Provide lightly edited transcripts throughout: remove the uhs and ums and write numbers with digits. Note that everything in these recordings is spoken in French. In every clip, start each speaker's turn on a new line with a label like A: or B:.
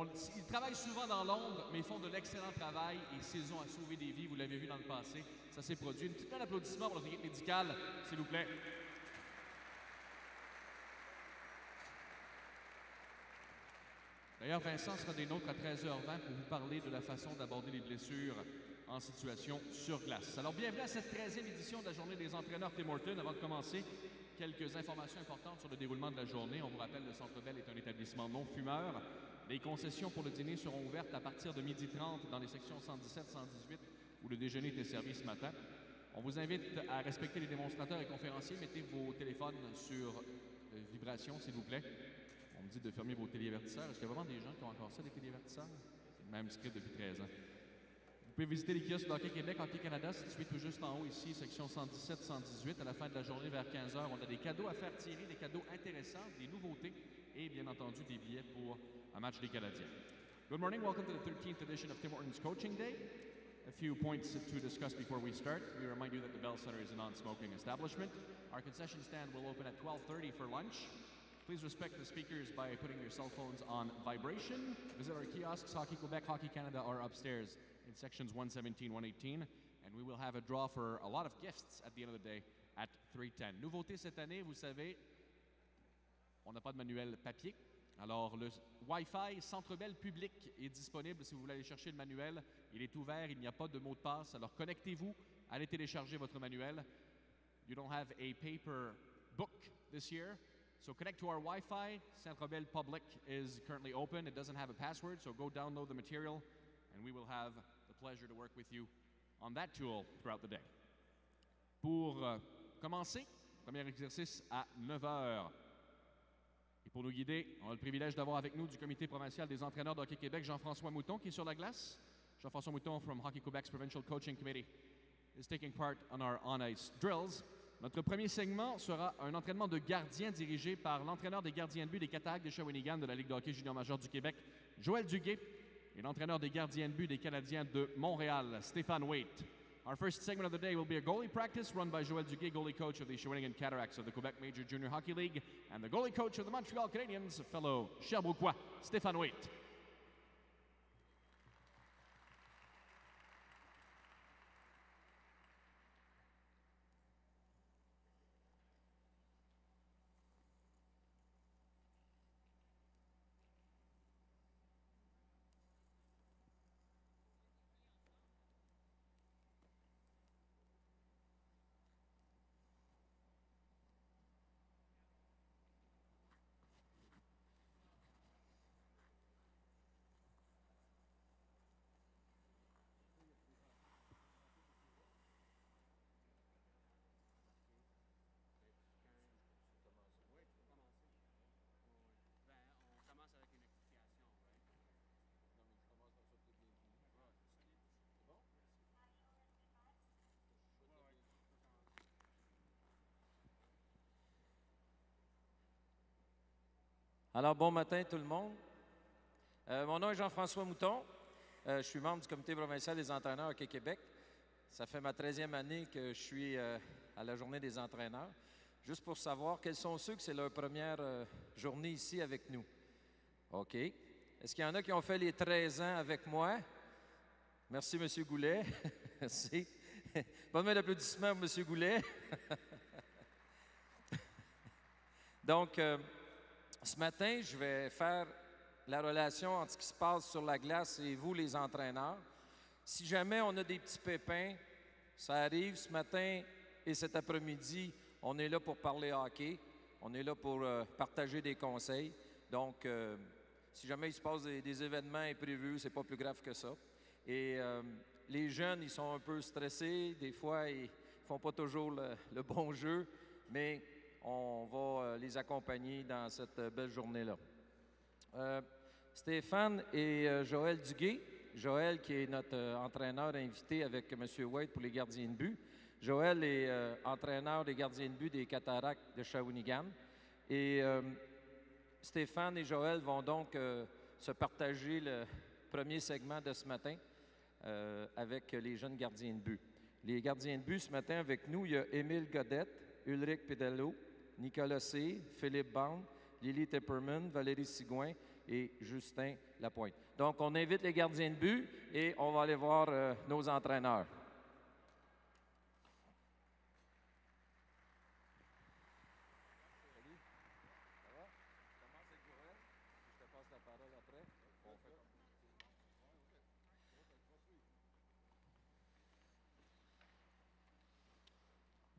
A: ils travaillent souvent dans l'ombre, mais ils font de l'excellent travail et s'ils ont à sauver des vies, vous l'avez vu dans le passé, ça s'est produit. Une petite main d'applaudissement pour notre équipe médicale, s'il vous plaît. D'ailleurs, Vincent sera des nôtres à 13h20 pour vous parler de la façon d'aborder les blessures en situation sur glace. Alors, bienvenue à cette 13e édition de la Journée des entraîneurs Tim Hortons. Avant de commencer, quelques informations importantes sur le déroulement de la journée. On vous rappelle, le Centre Bell est un établissement non fumeur. Les concessions pour le dîner seront ouvertes à partir de 12h30 dans les sections 117, 118, où le déjeuner était servi ce matin. On vous invite à respecter les démonstrateurs et conférenciers. Mettez vos téléphones sur vibration, s'il vous plaît. On me dit de fermer vos téléavertisseurs. Est-ce qu'il y a vraiment des gens qui ont encore ça, des téléavertisseurs? C'est le même script depuis 13 ans. Vous pouvez visiter les kiosques d'Hockey Québec, Hockey Canada, situés tout juste en haut ici, section 117, 118. À la fin de la journée, vers 15h, on a des cadeaux à faire tirer, des cadeaux intéressants, des nouveautés et bien entendu des billets pour un match des Canadiens. Good morning, welcome to the 13th edition of Tim Hortons Coaching Day. A few points to discuss before we start. We remind you that the Bell Center is a non-smoking establishment. Our concession stand will open at 12:30 for lunch. Please respect the speakers by putting your cell phones on vibration. Visit our kiosks, Hockey Quebec, Hockey Canada are upstairs in sections 117, 118. And we will have a draw for a lot of gifts at the end of the day at 3:10. Nouveauté cette année, vous savez, on n'a pas de manuel papier. Alors, le Wi-Fi Centre Bell public est disponible si vous voulez aller chercher le manuel. Il est ouvert, il n'y a pas de mot de passe. Alors, connectez-vous, allez télécharger votre manuel. You don't have a paper book this year. So connect to our Wi-Fi. Centre Bell Public is currently open. It doesn't have a password, so go download the material, and we will have the pleasure to work with you on that tool throughout the day. Pour commencer, premier exercice à 9h. Et pour nous guider, on a le privilège d'avoir avec nous du Comité provincial des entraîneurs de Hockey Québec, Jean-François Mouton, qui est sur la glace. Jean-François Mouton from Hockey Quebec's Provincial Coaching Committee is taking part on our on-ice drills. Notre premier segment sera un entraînement de gardien dirigé par l'entraîneur des gardiens de but des Cataractes de Shawinigan de la Ligue de hockey junior majeur du Québec, Joël Duguay, et l'entraîneur des gardiens de but des Canadiens de Montréal, Stéphane Waite. Our first segment of the day will be a goalie practice run by Joël Duguay, goalie coach of the Shawinigan Cataracts of the Quebec Major Junior Hockey League, and the goalie coach of the Montreal Canadiens, fellow Sherbrookeois, Stéphane Waite.
B: Alors, bon matin tout le monde. Mon nom est Jean-François Mouton. Je suis membre du Comité provincial des entraîneurs Hockey Québec. Ça fait ma 13e année que je suis à la Journée des entraîneurs. Juste pour savoir, quels sont ceux que c'est leur première journée ici avec nous? OK. Est-ce qu'il y en a qui ont fait les 13 ans avec moi? Merci, M. Goulet. Merci. Bonne main d'applaudissements pour M. Goulet. Donc, ce matin, je vais faire la relation entre ce qui se passe sur la glace et vous, les entraîneurs. Si jamais on a des petits pépins, ça arrive ce matin et cet après-midi, on est là pour parler hockey. On est là pour partager des conseils. Donc, si jamais il se passe des événements imprévus, c'est pas plus grave que ça. Et les jeunes, ils sont un peu stressés. Des fois, ils font pas toujours le bon jeu, mais on va les accompagner dans cette belle journée-là. Stéphane et Joël Duguay. Joël qui est notre entraîneur invité avec M. White pour les gardiens de but. Joël est entraîneur des gardiens de but des Cataractes de Shawinigan. Et Stéphane et Joël vont donc se partager le premier segment de ce matin avec les jeunes gardiens de but. Les gardiens de but ce matin avec nous, il y a Émile Godette, Ulrich Pedello, Nicolas C., Philippe Bande, Lily Tepperman, Valérie Sigouin et Justin Lapointe. Donc, on invite les gardiens de but et on va aller voir nos entraîneurs.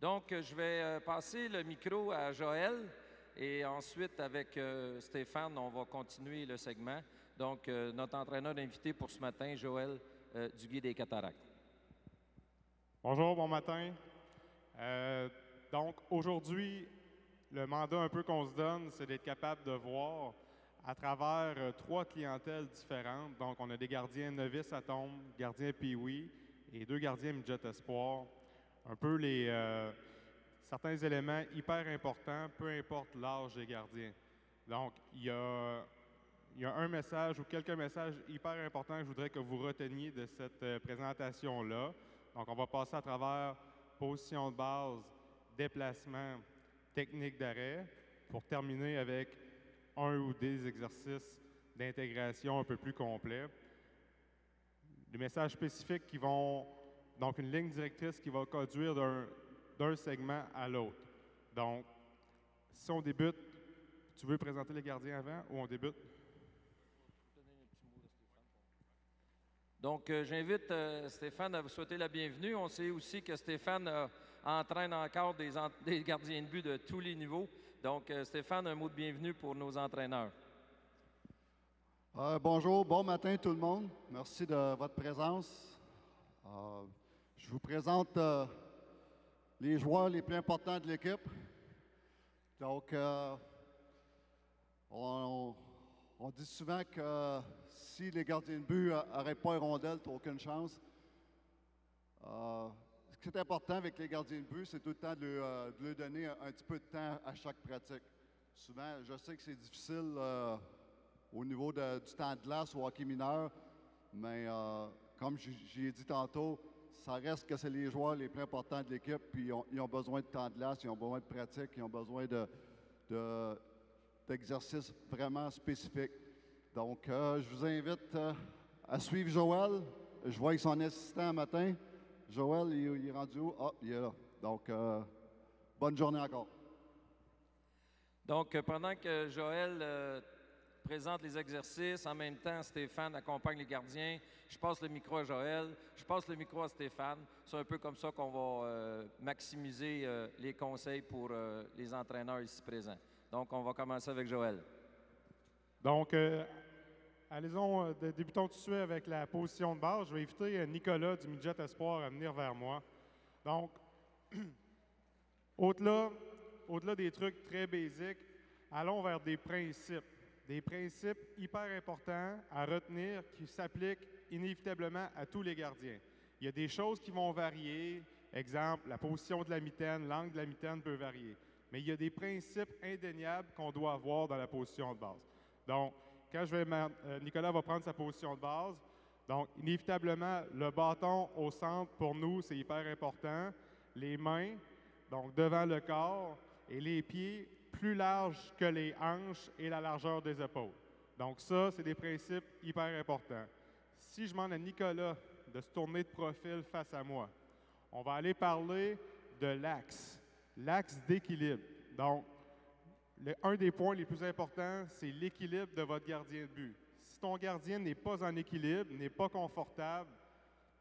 B: Donc, je vais passer le micro à Joël et ensuite, avec Stéphane, on va continuer le segment. Donc, notre entraîneur invité pour ce matin, Joël Duguay des Cataractes.
C: Bonjour, bon matin. Donc, aujourd'hui, le mandat un peu qu'on se donne, c'est d'être capable de voir à travers 3 clientèles différentes. Donc, on a des gardiens novices à tombe, gardiens pee-wee et 2 gardiens midget espoir. Un peu certains éléments hyper importants, peu importe l'âge des gardiens. Donc, il y a un message ou quelques messages hyper importants que je voudrais que vous reteniez de cette présentation-là. Donc, on va passer à travers position de base, déplacement, technique d'arrêt, pour terminer avec un ou des exercices d'intégration un peu plus complets. Des messages spécifiques qui vont, donc une ligne directrice qui va conduire d'un segment à l'autre. Donc, si on débute, tu veux présenter les gardiens avant ou on débute?
B: Donc, j'invite Stéphane à vous souhaiter la bienvenue. On sait aussi que Stéphane entraîne encore des gardiens de but de tous les niveaux. Donc, Stéphane, un mot de bienvenue pour nos entraîneurs.
D: Bonjour, bon matin tout le monde. Merci de votre présence. Je vous présente les joueurs les plus importants de l'équipe. Donc, on dit souvent que si les gardiens de but n'arrêtent pas les rondelles, tu n'as aucune chance. Ce qui est important avec les gardiens de but, c'est tout le temps de leur donner un petit peu de temps à chaque pratique. Souvent, je sais que c'est difficile au niveau du temps de glace au hockey mineur, mais comme j'ai dit tantôt, ça reste que c'est les joueurs les plus importants de l'équipe, puis ils ont besoin de temps de glace, ils ont besoin de pratique, ils ont besoin d'exercices vraiment spécifiques. Donc, je vous invite à suivre Joël. Je vois son assistant matin. Joël, il est rendu où? Ah, il est là. Donc, bonne journée encore.
B: Donc, pendant que Joël présente les exercices, en même temps, Stéphane accompagne les gardiens. Je passe le micro à Joël, je passe le micro à Stéphane. C'est un peu comme ça qu'on va maximiser les conseils pour les entraîneurs ici présents. Donc, on va commencer avec Joël.
C: Donc, débutons tout de suite avec la position de base. Je vais inviter Nicolas du Midget Espoir à venir vers moi. Donc, au-delà des trucs très basiques, allons vers des principes hyper importants à retenir qui s'appliquent inévitablement à tous les gardiens. Il y a des choses qui vont varier. Exemple, la position de la mitaine, l'angle de la mitaine peut varier. Mais il y a des principes indéniables qu'on doit avoir dans la position de base. Donc, quand Nicolas va prendre sa position de base, donc inévitablement, le bâton au centre, pour nous, c'est hyper important. Les mains, donc devant le corps, et les pieds plus larges que les hanches et la largeur des épaules. Donc ça, c'est des principes hyper importants. Si je demande à Nicolas de se tourner de profil face à moi, on va aller parler de l'axe d'équilibre. Donc, un des points les plus importants, c'est l'équilibre de votre gardien de but. Si ton gardien n'est pas en équilibre, n'est pas confortable,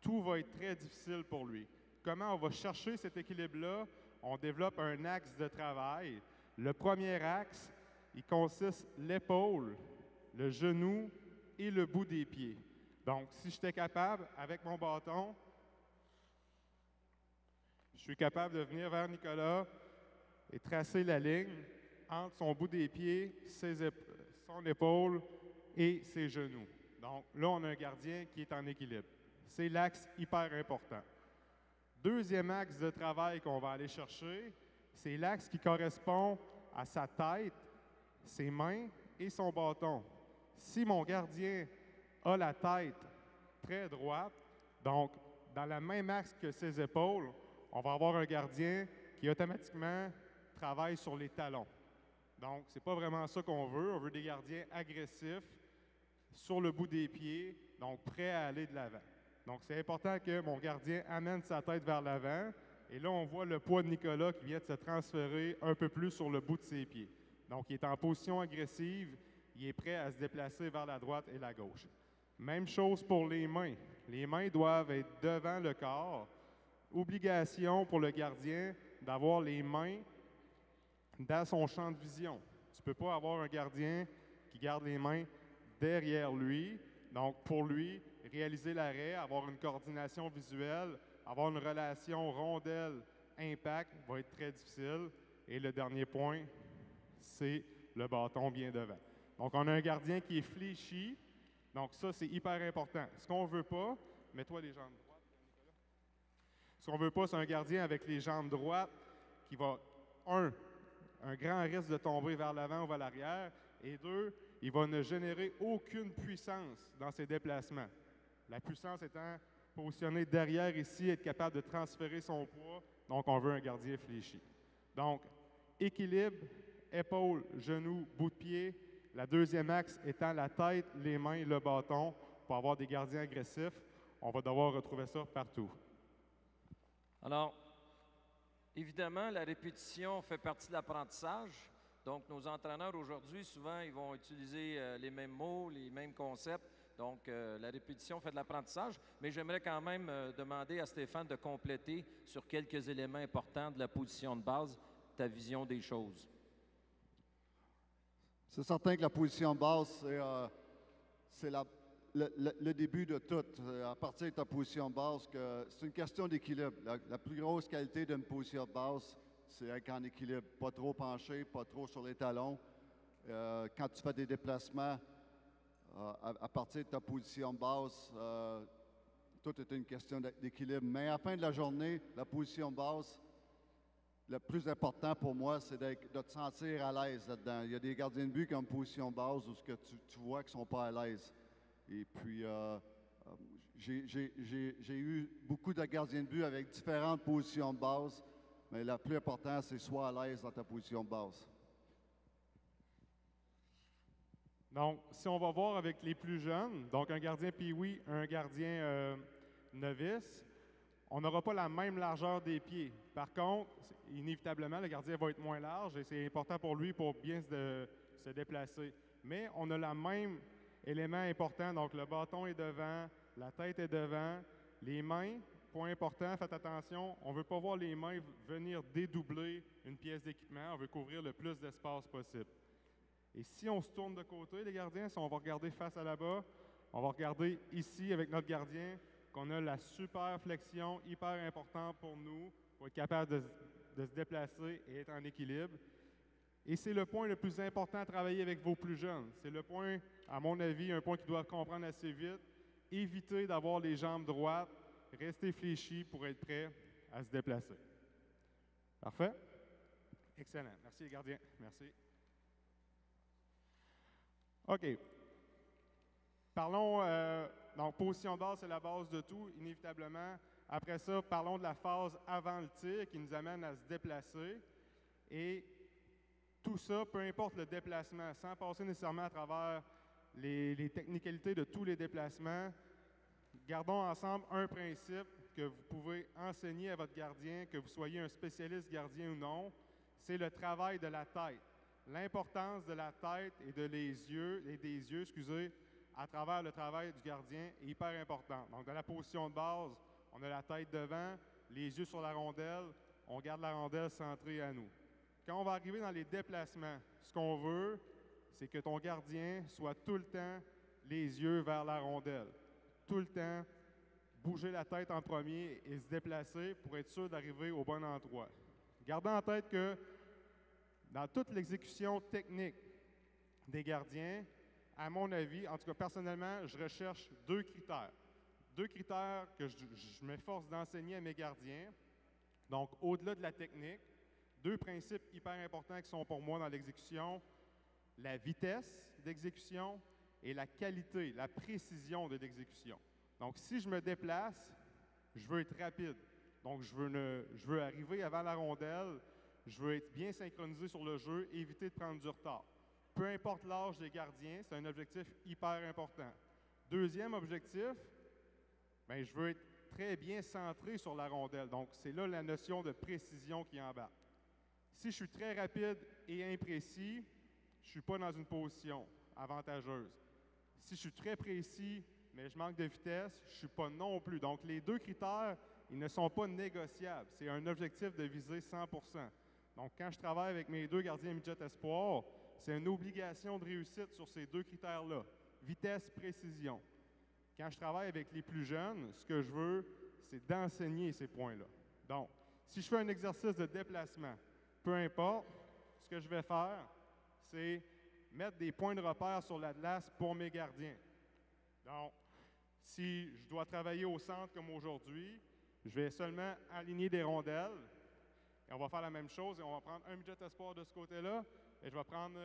C: tout va être très difficile pour lui. Comment on va chercher cet équilibre-là? On développe un axe de travail. Le premier axe, il consiste l'épaule, le genou et le bout des pieds. Donc, si j'étais capable, avec mon bâton, je suis capable de venir vers Nicolas et tracer la ligne entre son bout des pieds, son épaule et ses genoux. Donc, là, on a un gardien qui est en équilibre. C'est l'axe hyper important. Deuxième axe de travail qu'on va aller chercher, c'est l'axe qui correspond à sa tête, ses mains et son bâton. Si mon gardien a la tête très droite, donc dans le même axe que ses épaules, on va avoir un gardien qui automatiquement travaille sur les talons. Donc, ce n'est pas vraiment ça qu'on veut. On veut des gardiens agressifs sur le bout des pieds, donc prêt à aller de l'avant. Donc, c'est important que mon gardien amène sa tête vers l'avant. Et là, on voit le poids de Nicolas qui vient de se transférer un peu plus sur le bout de ses pieds. Donc, il est en position agressive. Il est prêt à se déplacer vers la droite et la gauche. Même chose pour les mains. Les mains doivent être devant le corps. Obligation pour le gardien d'avoir les mains dans son champ de vision. Tu ne peux pas avoir un gardien qui garde les mains derrière lui. Donc, pour lui, réaliser l'arrêt, avoir une coordination visuelle, avoir une relation rondelle-impact va être très difficile. Et le dernier point, c'est le bâton bien devant. Donc, on a un gardien qui est fléchi. Donc, ça, c'est hyper important. Ce qu'on ne veut pas, mets-toi les jambes droites, Nicolas. Ce qu'on ne veut pas, c'est un gardien avec les jambes droites qui va, un grand risque de tomber vers l'avant ou vers l'arrière, et deux, il va ne générer aucune puissance dans ses déplacements. La puissance étant positionnée derrière ici, être capable de transférer son poids. Donc, on veut un gardien fléchi. Donc, équilibre, épaules, genoux, bout de pied. La deuxième axe étant la tête, les mains, le bâton. Pour avoir des gardiens agressifs, on va devoir retrouver ça partout.
B: Alors, évidemment, la répétition fait partie de l'apprentissage. Donc, nos entraîneurs aujourd'hui, souvent, ils vont utiliser les mêmes mots, les mêmes concepts. Donc, la répétition fait de l'apprentissage. Mais j'aimerais quand même demander à Stéphane de compléter sur quelques éléments importants de la position de base, ta vision des choses.
D: C'est certain que la position de base, c'est le début de tout. À partir de ta position de base, c'est une question d'équilibre. La plus grosse qualité d'une position de base, c'est être en équilibre. Pas trop penché, pas trop sur les talons. Quand tu fais des déplacements, à partir de ta position de base, tout est une question d'équilibre. Mais à la fin de la journée, la position de base, le plus important pour moi, c'est de te sentir à l'aise là-dedans. Il y a des gardiens de but qui ont une position de base où tu vois qu'ils ne sont pas à l'aise. Et puis, j'ai eu beaucoup de gardiens de but avec différentes positions de base, mais le plus important, c'est sois à l'aise dans ta position de base.
C: Donc, si on va voir avec les plus jeunes, donc un gardien pee-wee, un gardien novice, on n'aura pas la même largeur des pieds. Par contre, inévitablement, le gardien va être moins large et c'est important pour lui pour bien se déplacer. Mais on a le même élément important, donc le bâton est devant, la tête est devant, les mains, point important, faites attention, on ne veut pas voir les mains venir dédoubler une pièce d'équipement, on veut couvrir le plus d'espace possible. Et si on se tourne de côté, les gardiens, si on va regarder face à là-bas, on va regarder ici avec notre gardien qu'on a la super flexion, hyper importante pour nous, pour être capable de se déplacer et être en équilibre. Et c'est le point le plus important à travailler avec vos plus jeunes. C'est le point, à mon avis, un point qu'ils doivent comprendre assez vite. Évitez d'avoir les jambes droites, restez fléchis pour être prêts à se déplacer. Parfait? Excellent. Merci les gardiens. Merci. OK. Parlons, donc position de base, c'est la base de tout, inévitablement. Après ça, parlons de la phase avant le tir qui nous amène à se déplacer. Et tout ça, peu importe le déplacement, sans passer nécessairement à travers les technicalités de tous les déplacements, gardons ensemble un principe que vous pouvez enseigner à votre gardien, que vous soyez un spécialiste gardien ou non, c'est le travail de la tête. L'importance de la tête et des yeux, à travers le travail du gardien est hyper importante. Donc, dans la position de base, on a la tête devant, les yeux sur la rondelle, on garde la rondelle centrée à nous. Quand on va arriver dans les déplacements, ce qu'on veut, c'est que ton gardien soit tout le temps les yeux vers la rondelle. Tout le temps, bouger la tête en premier et se déplacer pour être sûr d'arriver au bon endroit. Gardez en tête que dans toute l'exécution technique des gardiens, à mon avis, en tout cas personnellement, je recherche deux critères. Deux critères que je m'efforce d'enseigner à mes gardiens. Donc, au-delà de la technique, deux principes hyper importants qui sont pour moi dans l'exécution, la vitesse d'exécution et la qualité, la précision de l'exécution. Donc, si je me déplace, je veux être rapide. Donc, je veux arriver avant la rondelle, je veux être bien synchronisé sur le jeu, éviter de prendre du retard. peu importe l'âge des gardiens, c'est un objectif hyper important. Deuxième objectif, bien, je veux être très bien centré sur la rondelle. Donc, c'est là la notion de précision qui embarque. Si je suis très rapide et imprécis, je ne suis pas dans une position avantageuse. Si je suis très précis, mais je manque de vitesse, je ne suis pas non plus. Donc, les deux critères, ils ne sont pas négociables. C'est un objectif de viser 100 %. Donc, quand je travaille avec mes deux gardiens midget espoir, c'est une obligation de réussite sur ces deux critères-là. Vitesse, précision. Quand je travaille avec les plus jeunes, ce que je veux, c'est d'enseigner ces points-là. Donc, si je fais un exercice de déplacement, peu importe, ce que je vais faire, c'est mettre des points de repère sur la glace pour mes gardiens. Donc, si je dois travailler au centre comme aujourd'hui, je vais seulement aligner des rondelles. Et on va faire la même chose et on va prendre un midget espoir de ce côté-là et je vais prendre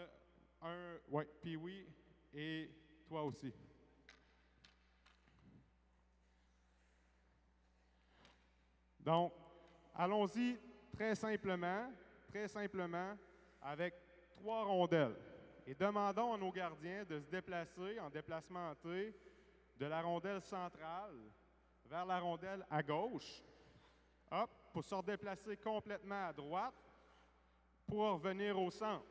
C: un, ouais, puis oui, et toi aussi. Donc, allons-y très simplement, avec 3 rondelles. Et demandons à nos gardiens de se déplacer en déplacement en T de la rondelle centrale vers la rondelle à gauche, hop, pour se redéplacer complètement à droite pour revenir au centre.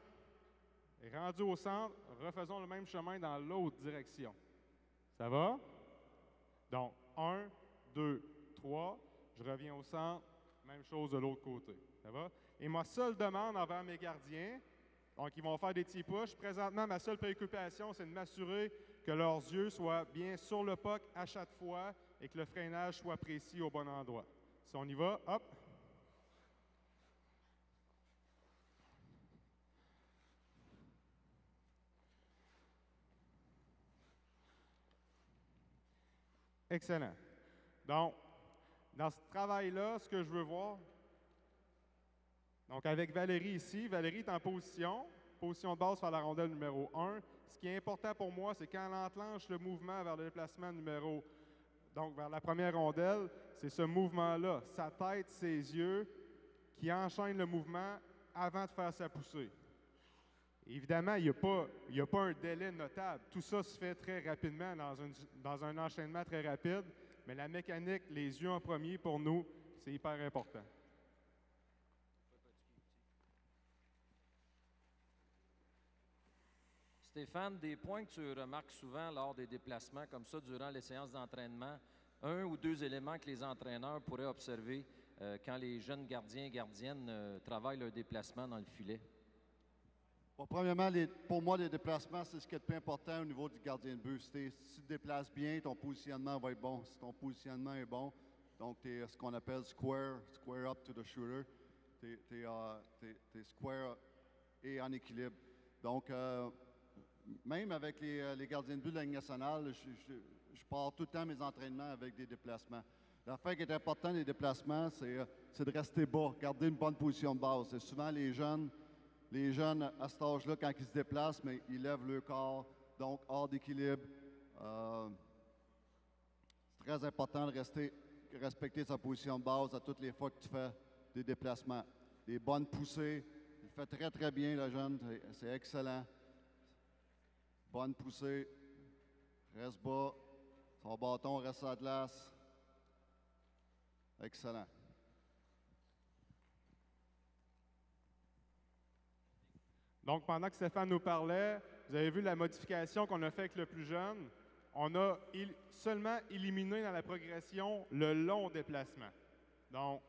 C: Et rendu au centre, refaisons le même chemin dans l'autre direction. Ça va? Donc, 1, 2, 3, je reviens au centre, même chose de l'autre côté. Ça va? Et ma seule demande envers mes gardiens, donc ils vont faire des petits push. Présentement, ma seule préoccupation, c'est de m'assurer que leurs yeux soient bien sur le puck à chaque fois et que le freinage soit précis au bon endroit. Si on y va, hop. Excellent. Donc, dans ce travail-là, ce que je veux voir, donc avec Valérie ici, Valérie est en position de base vers la rondelle numéro 1. Ce qui est important pour moi, c'est quand elle enclenche le mouvement vers le déplacement donc vers la première rondelle, c'est ce mouvement-là, sa tête, ses yeux, qui enchaînent le mouvement avant de faire sa poussée. Évidemment, il n'y a pas un délai notable. Tout ça se fait très rapidement dans un enchaînement très rapide, mais la mécanique, les yeux en premier, pour nous, c'est hyper important.
B: Stéphane, des points que tu remarques souvent lors des déplacements comme ça durant les séances d'entraînement, un ou deux éléments que les entraîneurs pourraient observer quand les jeunes gardiens et gardiennes travaillent leur déplacement dans le filet?
D: Bon, premièrement, pour moi, les déplacements, c'est ce qui est le plus important au niveau du gardien de but. Si tu te déplaces bien, ton positionnement va être bon. Si ton positionnement est bon, donc tu es ce qu'on appelle square up to the shooter. Tu es square et en équilibre. Donc, même avec les gardiens de but de la Ligue nationale, je pars tout le temps mes entraînements avec des déplacements. L'affaire qui est importante des déplacements, c'est de rester bas, garder une bonne position de base. C'est souvent les jeunes à cet âge-là, quand ils se déplacent, mais ils lèvent le corps, donc hors d'équilibre. C'est très important de respecter sa position de base à toutes les fois que tu fais des déplacements. Des bonnes poussées. Il fait très, très bien, le jeune. C'est excellent. Bonne poussée. Reste bas. Son bâton reste à la glace. Excellent.
C: Donc, pendant que Stéphane nous parlait, vous avez vu la modification qu'on a faite avec le plus jeune. On a seulement éliminé dans la progression le long déplacement. Donc,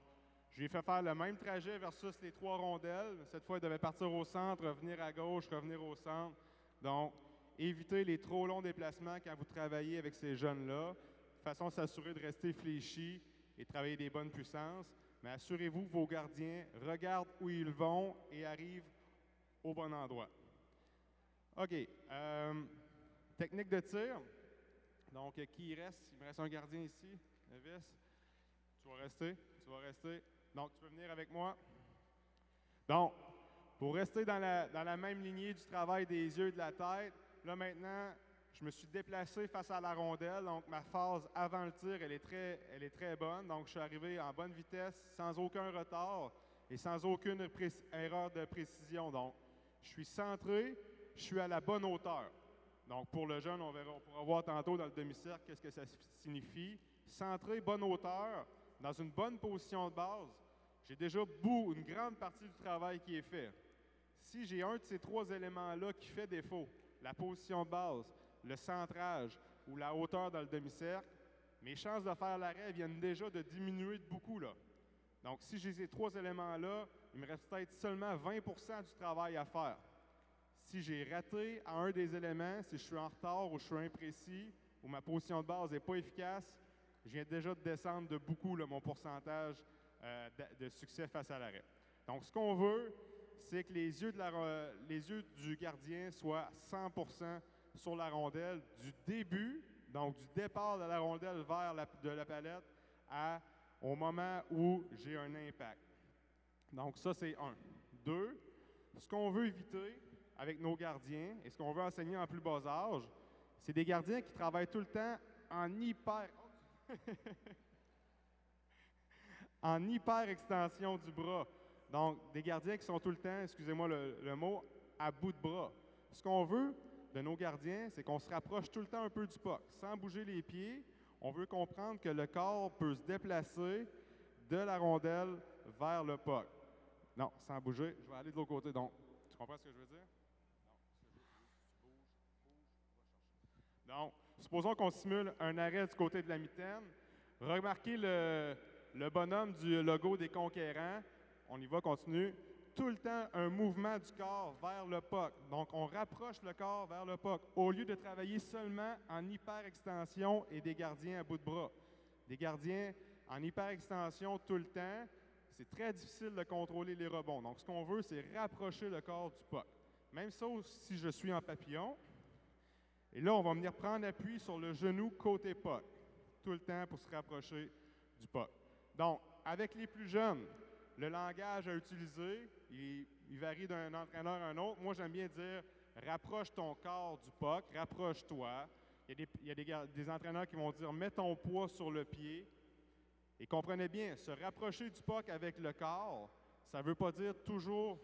C: je lui ai fait faire le même trajet versus les 3 rondelles. Cette fois, il devait partir au centre, revenir à gauche, revenir au centre. Donc, évitez les trop longs déplacements quand vous travaillez avec ces jeunes-là, de façon à s'assurer de rester fléchi et de travailler des bonnes puissances. Mais assurez-vous que vos gardiens regardent où ils vont et arrivent au bon endroit. OK. Technique de tir. Donc, qui reste? Il me reste un gardien ici. Nevis. Tu vas rester. Donc, tu peux venir avec moi. Donc, pour rester dans la même lignée du travail des yeux et de la tête, là maintenant, je me suis déplacé face à la rondelle. Donc, ma phase avant le tir, elle est très bonne. Donc, je suis arrivé en bonne vitesse, sans aucun retard et sans aucune erreur de précision. Donc, je suis centré, je suis à la bonne hauteur. Donc, pour le jeune, on pourra voir tantôt dans le demi-cercle qu'est-ce que ça signifie. Centré, bonne hauteur, dans une bonne position de base, j'ai déjà une grande partie du travail qui est fait. Si j'ai un de ces trois éléments-là qui fait défaut, la position de base, le centrage ou la hauteur dans le demi-cercle, mes chances de faire l'arrêt viennent déjà de diminuer de beaucoup, là. Donc, si j'ai ces trois éléments-là, il me reste peut-être seulement 20 du travail à faire. Si j'ai raté à un des éléments, si je suis en retard ou je suis imprécis, ou ma position de base n'est pas efficace, je viens déjà de descendre de beaucoup là, mon pourcentage de succès face à l'arrêt. Donc, ce qu'on veut, c'est que les yeux du gardien soient 100% sur la rondelle du début, donc du départ de la rondelle vers la palette au moment où j'ai un impact. Donc ça, c'est 1. 2, ce qu'on veut éviter avec nos gardiens et ce qu'on veut enseigner en plus bas âge, c'est des gardiens qui travaillent tout le temps en en hyper extension du bras. Donc, des gardiens qui sont tout le temps, excusez-moi le mot, à bout de bras. Ce qu'on veut de nos gardiens, c'est qu'on se rapproche tout le temps un peu du puck. Sans bouger les pieds, on veut comprendre que le corps peut se déplacer de la rondelle vers le puck. Non, sans bouger, je vais aller de l'autre côté. Donc, tu comprends ce que je veux dire? Non, donc, supposons qu'on simule un arrêt du côté de la mitaine. Remarquez le bonhomme du logo des Conquérants. On y va, continue. Tout le temps, un mouvement du corps vers le puck. Donc, on rapproche le corps vers le puck au lieu de travailler seulement en hyper-extension et des gardiens à bout de bras. Des gardiens en hyper-extension tout le temps, c'est très difficile de contrôler les rebonds. Donc, ce qu'on veut, c'est rapprocher le corps du puck. Même chose si je suis en papillon. Et là, on va venir prendre appui sur le genou côté puck, tout le temps pour se rapprocher du puck. Donc, avec les plus jeunes, le langage à utiliser, il varie d'un entraîneur à un autre. Moi, j'aime bien dire « rapproche ton corps du puck, rapproche-toi ». Il y a des entraîneurs qui vont dire « mets ton poids sur le pied ». Et comprenez bien, se rapprocher du puck avec le corps, ça ne veut pas dire toujours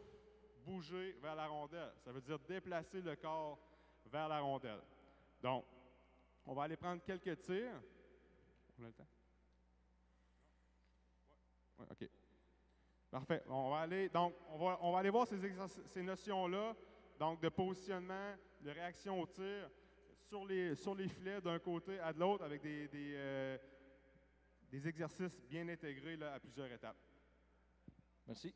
C: bouger vers la rondelle. Ça veut dire déplacer le corps vers la rondelle. Donc, on va aller prendre quelques tirs. On a le temps? Oui, OK. Parfait. On va aller voir ces notions-là, donc de positionnement, de réaction au tir, sur les filets d'un côté à de l'autre avec des exercices bien intégrés là, à plusieurs étapes.
B: Merci.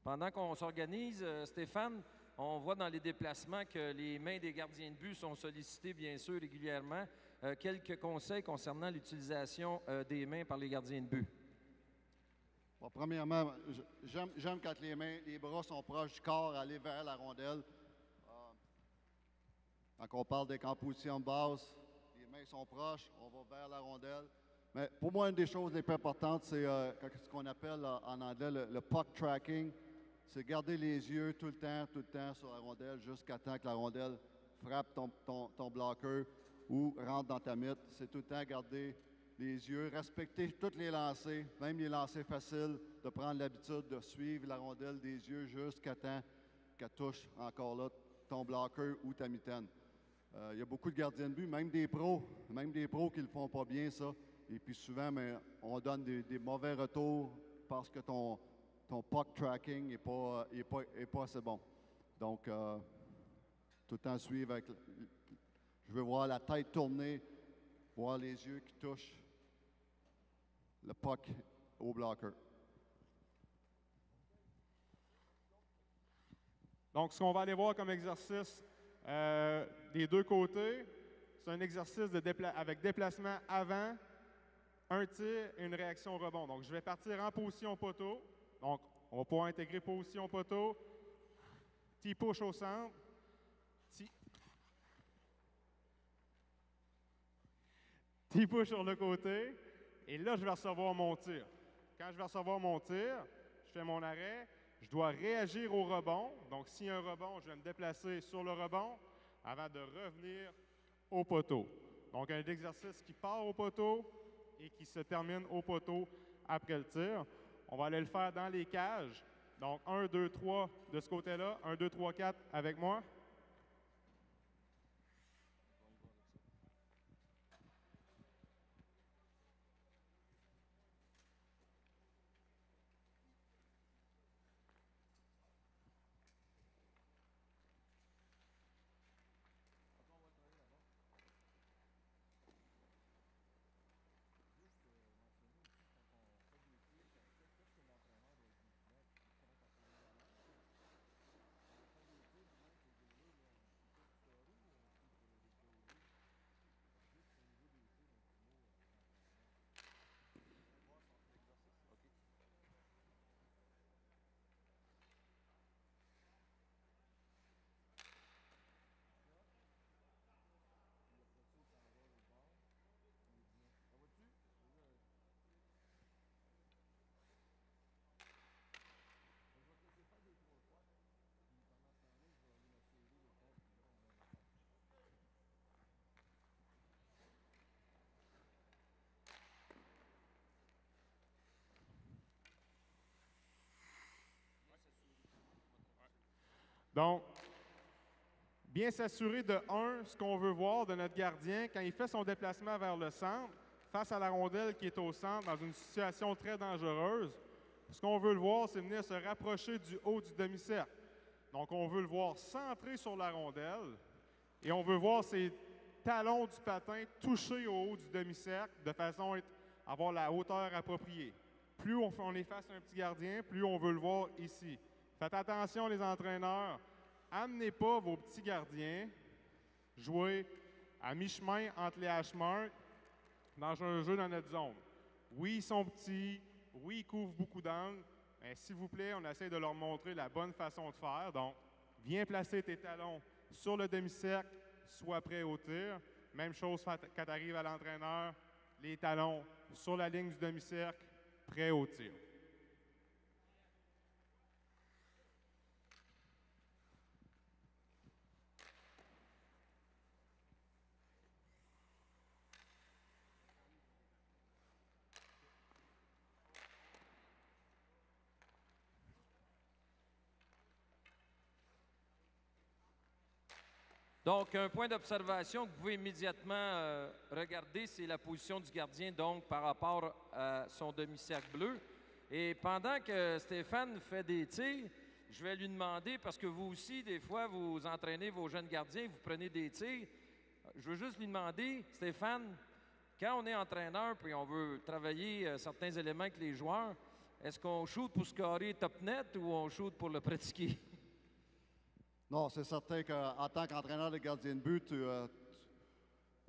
B: Pendant qu'on s'organise, Stéphane, on voit dans les déplacements que les mains des gardiens de but sont sollicitées, bien sûr, régulièrement. Quelques conseils concernant l'utilisation des mains par les gardiens de but.
D: Bon, premièrement, j'aime quand les bras sont proches du corps, aller vers la rondelle. Quand on parle des compositions de base, les mains sont proches, on va vers la rondelle. Mais pour moi, une des choses les plus importantes, c'est ce qu'on appelle en anglais le puck tracking. C'est garder les yeux tout le temps sur la rondelle jusqu'à temps que la rondelle frappe ton bloqueur ou rentre dans ta mythe. C'est tout le temps garder les yeux, respecter tous les lancers, même les lancers faciles, de prendre l'habitude de suivre la rondelle des yeux jusqu'à temps qu'elle touche encore là ton bloqueur ou ta mitaine. Il y a beaucoup de gardiens de but, même des pros qui ne le font pas bien, ça. Et puis souvent, on donne des mauvais retours parce que ton puck tracking n'est pas assez bon. Donc, tout le temps suivre avec... Je veux voir la tête tourner, voir les yeux qui touchent le puck au bloqueur.
C: Donc, ce qu'on va aller voir comme exercice des deux côtés, c'est un exercice avec déplacement avant, un tir et une réaction au rebond. Donc, je vais partir en position poteau. Donc, on va pouvoir intégrer position poteau, T-push au centre, T-push sur le côté, et là, je vais recevoir mon tir. Quand je vais recevoir mon tir, je fais mon arrêt, je dois réagir au rebond. Donc, s'il y a un rebond, je vais me déplacer sur le rebond avant de revenir au poteau. Donc, un exercice qui part au poteau et qui se termine au poteau après le tir. On va aller le faire dans les cages. Donc, 1, 2, 3 de ce côté-là. 1, 2, 3, 4 avec moi. Donc, bien s'assurer de ce qu'on veut voir de notre gardien quand il fait son déplacement vers le centre, face à la rondelle qui est au centre, dans une situation très dangereuse. Ce qu'on veut le voir, c'est venir se rapprocher du haut du demi-cercle. Donc, on veut le voir centré sur la rondelle et on veut voir ses talons du patin toucher au haut du demi-cercle de façon à avoir la hauteur appropriée. Plus on est face à un petit gardien, plus on veut le voir ici. Faites attention, les entraîneurs. Amenez pas vos petits gardiens jouer à mi-chemin entre les hash marks dans un jeu dans notre zone. Oui, ils sont petits. Oui, ils couvrent beaucoup d'angles. Mais s'il vous plaît, on essaie de leur montrer la bonne façon de faire. Donc, viens placer tes talons sur le demi-cercle, sois prêt au tir. Même chose quand tu arrives à l'entraîneur, les talons sur la ligne du demi-cercle, prêt au tir.
B: Donc, un point d'observation que vous pouvez immédiatement regarder, c'est la position du gardien, donc, par rapport à son demi-cercle bleu. Et pendant que Stéphane fait des tirs, je vais lui demander, parce que vous aussi, des fois, vous entraînez vos jeunes gardiens, vous prenez des tirs. Je veux juste lui demander, Stéphane, quand on est entraîneur puis on veut travailler certains éléments avec les joueurs, est-ce qu'on shoot pour scorer top net ou on shoot pour le pratiquer?
D: Non, c'est certain qu'en tant qu'entraîneur de gardien de but,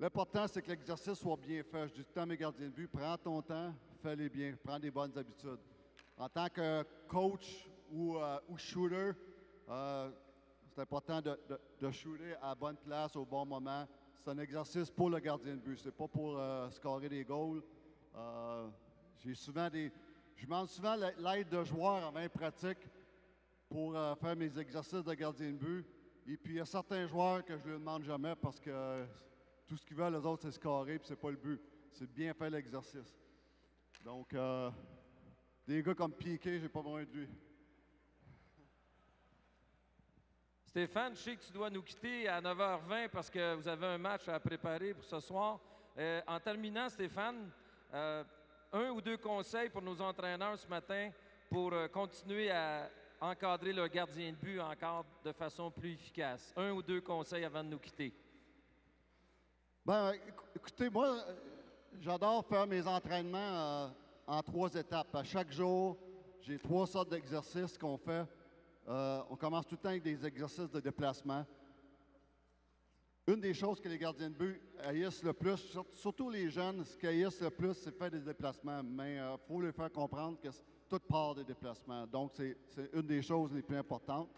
D: l'important, c'est que l'exercice soit bien fait. Je dis tout le temps à mes gardiens de but, prends ton temps, fais-les bien, prends des bonnes habitudes. En tant que coach ou shooter, c'est important de shooter à la bonne place au bon moment. C'est un exercice pour le gardien de but, c'est pas pour scorer des goals. Je demande souvent l'aide de joueurs avant les pratiques pour faire mes exercices de gardien de but. Et puis, il y a certains joueurs que je ne leur demande jamais parce que tout ce qu'ils veulent, les autres, c'est scorer, puis c'est pas le but. C'est bien faire l'exercice. Donc, des gars comme Piqué, j'ai pas besoin de lui.
B: Stéphane, je sais que tu dois nous quitter à 9h20 parce que vous avez un match à préparer pour ce soir. En terminant, Stéphane, un ou deux conseils pour nos entraîneurs ce matin pour continuer à encadrer leur gardien de but encore de façon plus efficace. Un ou deux conseils avant de nous quitter.
D: Ben, écoutez, moi, j'adore faire mes entraînements en 3 étapes. À chaque jour, j'ai 3 sortes d'exercices qu'on fait. On commence tout le temps avec des exercices de déplacement. Une des choses que les gardiens de but haïssent le plus, surtout les jeunes, ce qu'ils haïssent le plus, c'est faire des déplacements. Mais il faut leur faire comprendre que tout part des déplacements. Donc, c'est une des choses les plus importantes.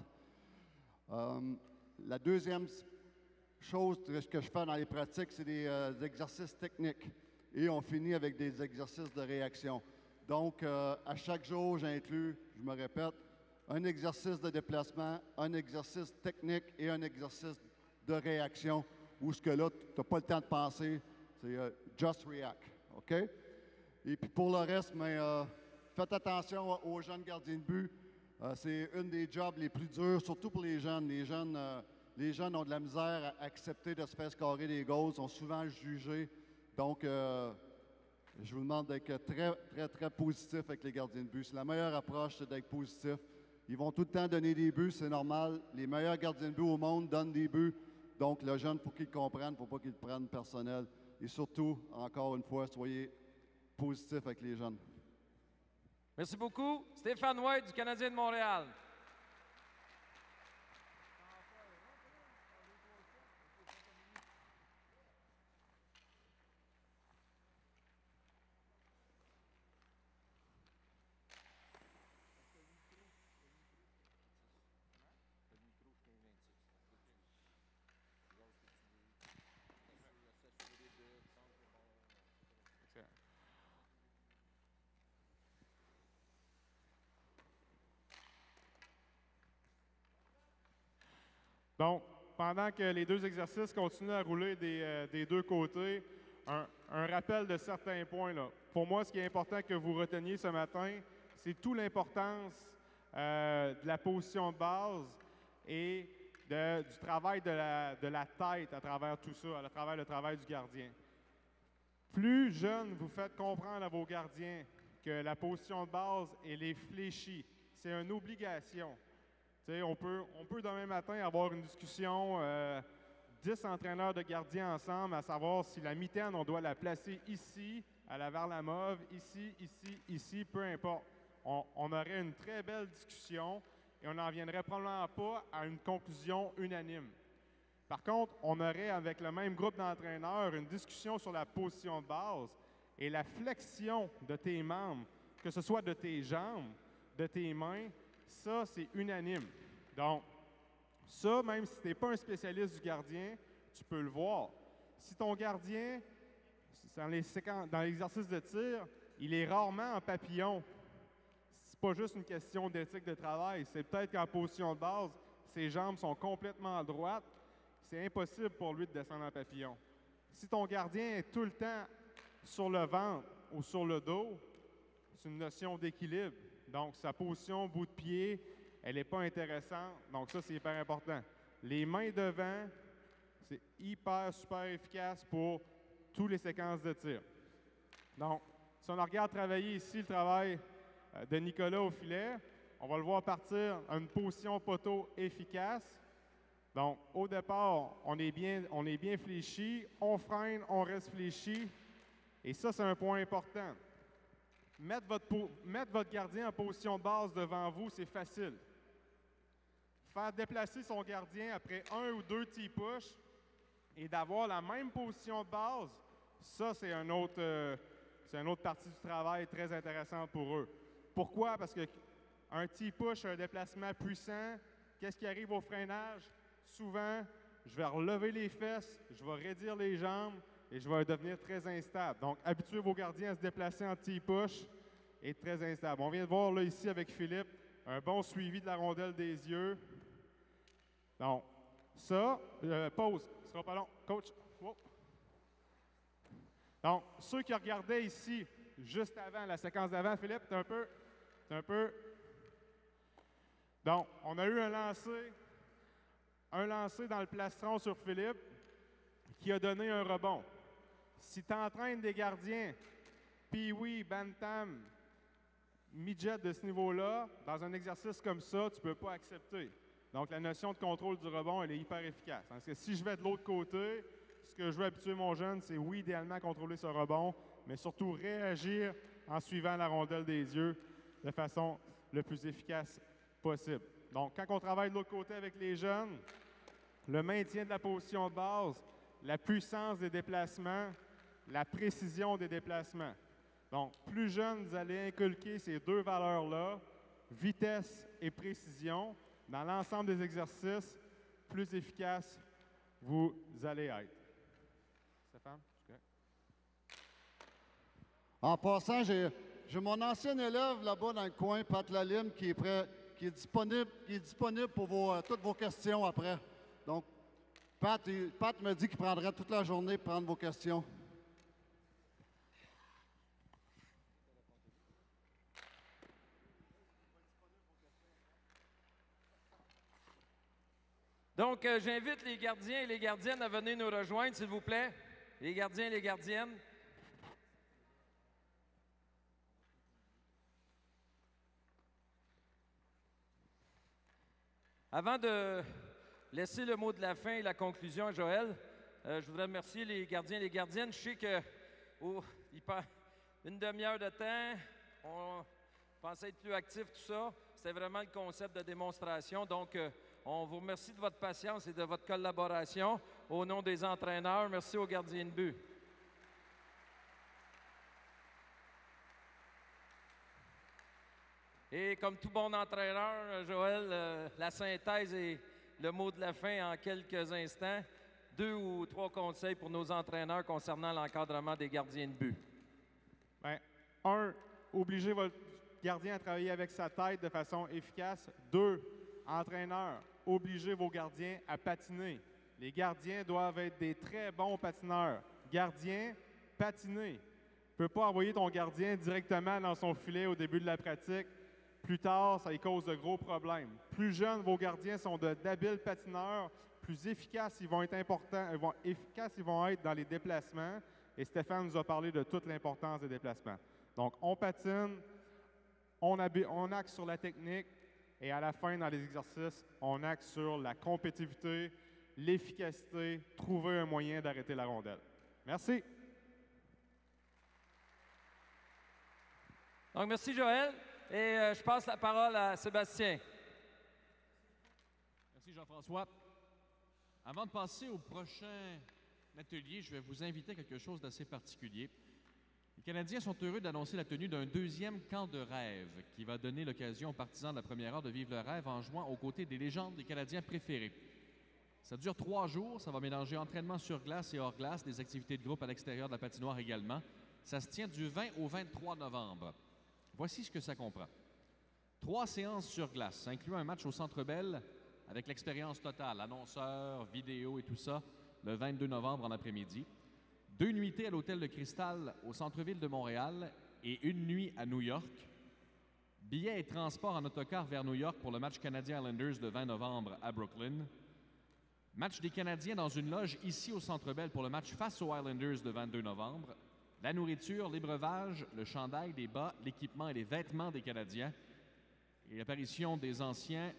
D: La deuxième chose que je fais dans les pratiques, c'est des exercices techniques. Et on finit avec des exercices de réaction. Donc, à chaque jour, j'inclus, je me répète, un exercice de déplacement, un exercice technique et un exercice de réaction, où ce que là, tu n'as pas le temps de penser, c'est just react, OK? Et puis pour le reste, mais faites attention aux jeunes gardiens de but. C'est une des jobs les plus durs, surtout pour les jeunes. Les jeunes ont de la misère à accepter de se faire scorer des goals, sont souvent jugés. Donc, je vous demande d'être très, très, très positif avec les gardiens de but. C'est la meilleure approche, c'est d'être positif. Ils vont tout le temps donner des buts, c'est normal. Les meilleurs gardiens de but au monde donnent des buts. Donc, le jeune, il faut qu'il le comprenne, il ne faut pas qu'il le prenne personnel. Et surtout, encore une fois, soyez positif avec les jeunes.
B: Merci beaucoup. Stéphane White du Canadien de Montréal.
C: Donc, pendant que les deux exercices continuent à rouler des deux côtés, un rappel de certains points. Là. Pour moi, ce qui est important que vous reteniez ce matin, c'est toute l'importance de la position de base et du travail de la tête à travers tout ça, à travers le travail du gardien. Plus jeune vous faites comprendre à vos gardiens que la position de base, elle est fléchie, c'est une obligation. On peut demain matin avoir une discussion, 10 entraîneurs de gardiens ensemble, à savoir si la mitaine, on doit la placer ici, à la Varlamov, ici, peu importe. On aurait une très belle discussion et on n'en viendrait probablement pas à une conclusion unanime. Par contre, on aurait avec le même groupe d'entraîneurs une discussion sur la position de base et la flexion de tes membres, que ce soit de tes jambes, de tes mains, ça, c'est unanime. Donc, ça, même si tu n'es pas un spécialiste du gardien, tu peux le voir. Si ton gardien, dans l'exercice de tir, il est rarement en papillon, c'est pas juste une question d'éthique de travail, c'est peut-être qu'en position de base, ses jambes sont complètement à droite, c'est impossible pour lui de descendre en papillon. Si ton gardien est tout le temps sur le ventre ou sur le dos, c'est une notion d'équilibre. Donc, sa position bout de pied, elle n'est pas intéressante. Donc, ça, c'est hyper important. Les mains devant, c'est super efficace pour toutes les séquences de tir. Donc, si on regarde travailler ici le travail de Nicolas au filet, on va le voir partir à une position poteau efficace. Donc, au départ, on est bien fléchi, on freine, on reste fléchi. Et ça, c'est un point important. Mettre votre gardien en position de base devant vous, c'est facile. Faire déplacer son gardien après un ou deux T-push et d'avoir la même position de base, ça, c'est une autre partie du travail très intéressante pour eux. Pourquoi? Parce qu'un T-push, un déplacement puissant, qu'est-ce qui arrive au freinage? Souvent, je vais relever les fesses, je vais raidir les jambes, et je vais devenir très instable. Donc, habituez vos gardiens à se déplacer en T-push et très instable. On vient de voir là ici avec Philippe un bon suivi de la rondelle des yeux. Donc, ça, pause, ce ne sera pas long. Coach, wow. Donc, ceux qui regardaient ici, juste avant, la séquence d'avant, Philippe, t'es un peu. Donc, on a eu un lancé dans le plastron sur Philippe qui a donné un rebond. Si tu entraînes des gardiens, Pee-wee, Bantam, midget de ce niveau-là, dans un exercice comme ça, tu ne peux pas accepter. Donc, la notion de contrôle du rebond, elle est hyper efficace. Parce que si je vais de l'autre côté, ce que je veux habituer mon jeune, c'est oui, idéalement contrôler ce rebond, mais surtout réagir en suivant la rondelle des yeux de façon le plus efficace possible. Donc, quand on travaille de l'autre côté avec les jeunes, le maintien de la position de base, la puissance des déplacements, la précision des déplacements. Donc, plus jeune, vous allez inculquer ces deux valeurs-là, vitesse et précision, dans l'ensemble des exercices, plus efficace vous allez être. Stéphane?
D: En passant, j'ai mon ancien élève là-bas dans le coin, Pat Lalime, qui est disponible pour toutes vos questions après. Donc, Pat me dit qu'il prendrait toute la journée pour prendre vos questions.
B: Donc, j'invite les gardiens et les gardiennes à venir nous rejoindre, s'il vous plaît. Les gardiens et les gardiennes. Avant de laisser le mot de la fin et la conclusion à Joël, je voudrais remercier les gardiens et les gardiennes. Je sais que il prend une demi-heure de temps. On pensait être plus actif, tout ça. C'était vraiment le concept de démonstration. Donc, on vous remercie de votre patience et de votre collaboration. Au nom des entraîneurs, merci aux gardiens de but. Et comme tout bon entraîneur, Joël, la synthèse et le mot de la fin en quelques instants. 2 ou 3 conseils pour nos entraîneurs concernant l'encadrement des gardiens de but.
C: Bien, 1, obligez votre gardien à travailler avec sa tête de façon efficace. 2, entraîneur, obligez vos gardiens à patiner. Les gardiens doivent être des très bons patineurs. Gardien, patiner. Tu ne peux pas envoyer ton gardien directement dans son filet au début de la pratique. Plus tard, ça lui cause de gros problèmes. Plus jeunes, vos gardiens sont d'habiles patineurs, plus efficaces ils vont être dans les déplacements. Et Stéphane nous a parlé de toute l'importance des déplacements. Donc, on patine, on axe sur la technique, et à la fin, dans les exercices, on axe sur la compétitivité, l'efficacité, trouver un moyen d'arrêter la rondelle. Merci.
B: Donc, merci Joël. Et je passe la parole à Sébastien.
A: Merci Jean-François. Avant de passer au prochain atelier, je vais vous inviter à quelque chose d'assez particulier. Les Canadiens sont heureux d'annoncer la tenue d'un 2e camp de rêve qui va donner l'occasion aux partisans de la première heure de vivre le rêve en jouant aux côtés des légendes des Canadiens préférés. Ça dure 3 jours. Ça va mélanger entraînement sur glace et hors glace, des activités de groupe à l'extérieur de la patinoire également. Ça se tient du 20 au 23 novembre. Voici ce que ça comprend. 3 séances sur glace, incluant un match au Centre Bell avec l'expérience totale, annonceurs, vidéo et tout ça, le 22 novembre en après-midi. 2 nuitées à l'Hôtel de Cristal au centre-ville de Montréal et 1 nuit à New York. Billets et transport en autocar vers New York pour le match Canadiens-Islanders le 20 novembre à Brooklyn. Match des Canadiens dans une loge ici au Centre Bell pour le match face aux Islanders le 22 novembre. La nourriture, les breuvages, le chandail, les bas, l'équipement et les vêtements des Canadiens. Et l'apparition des anciens,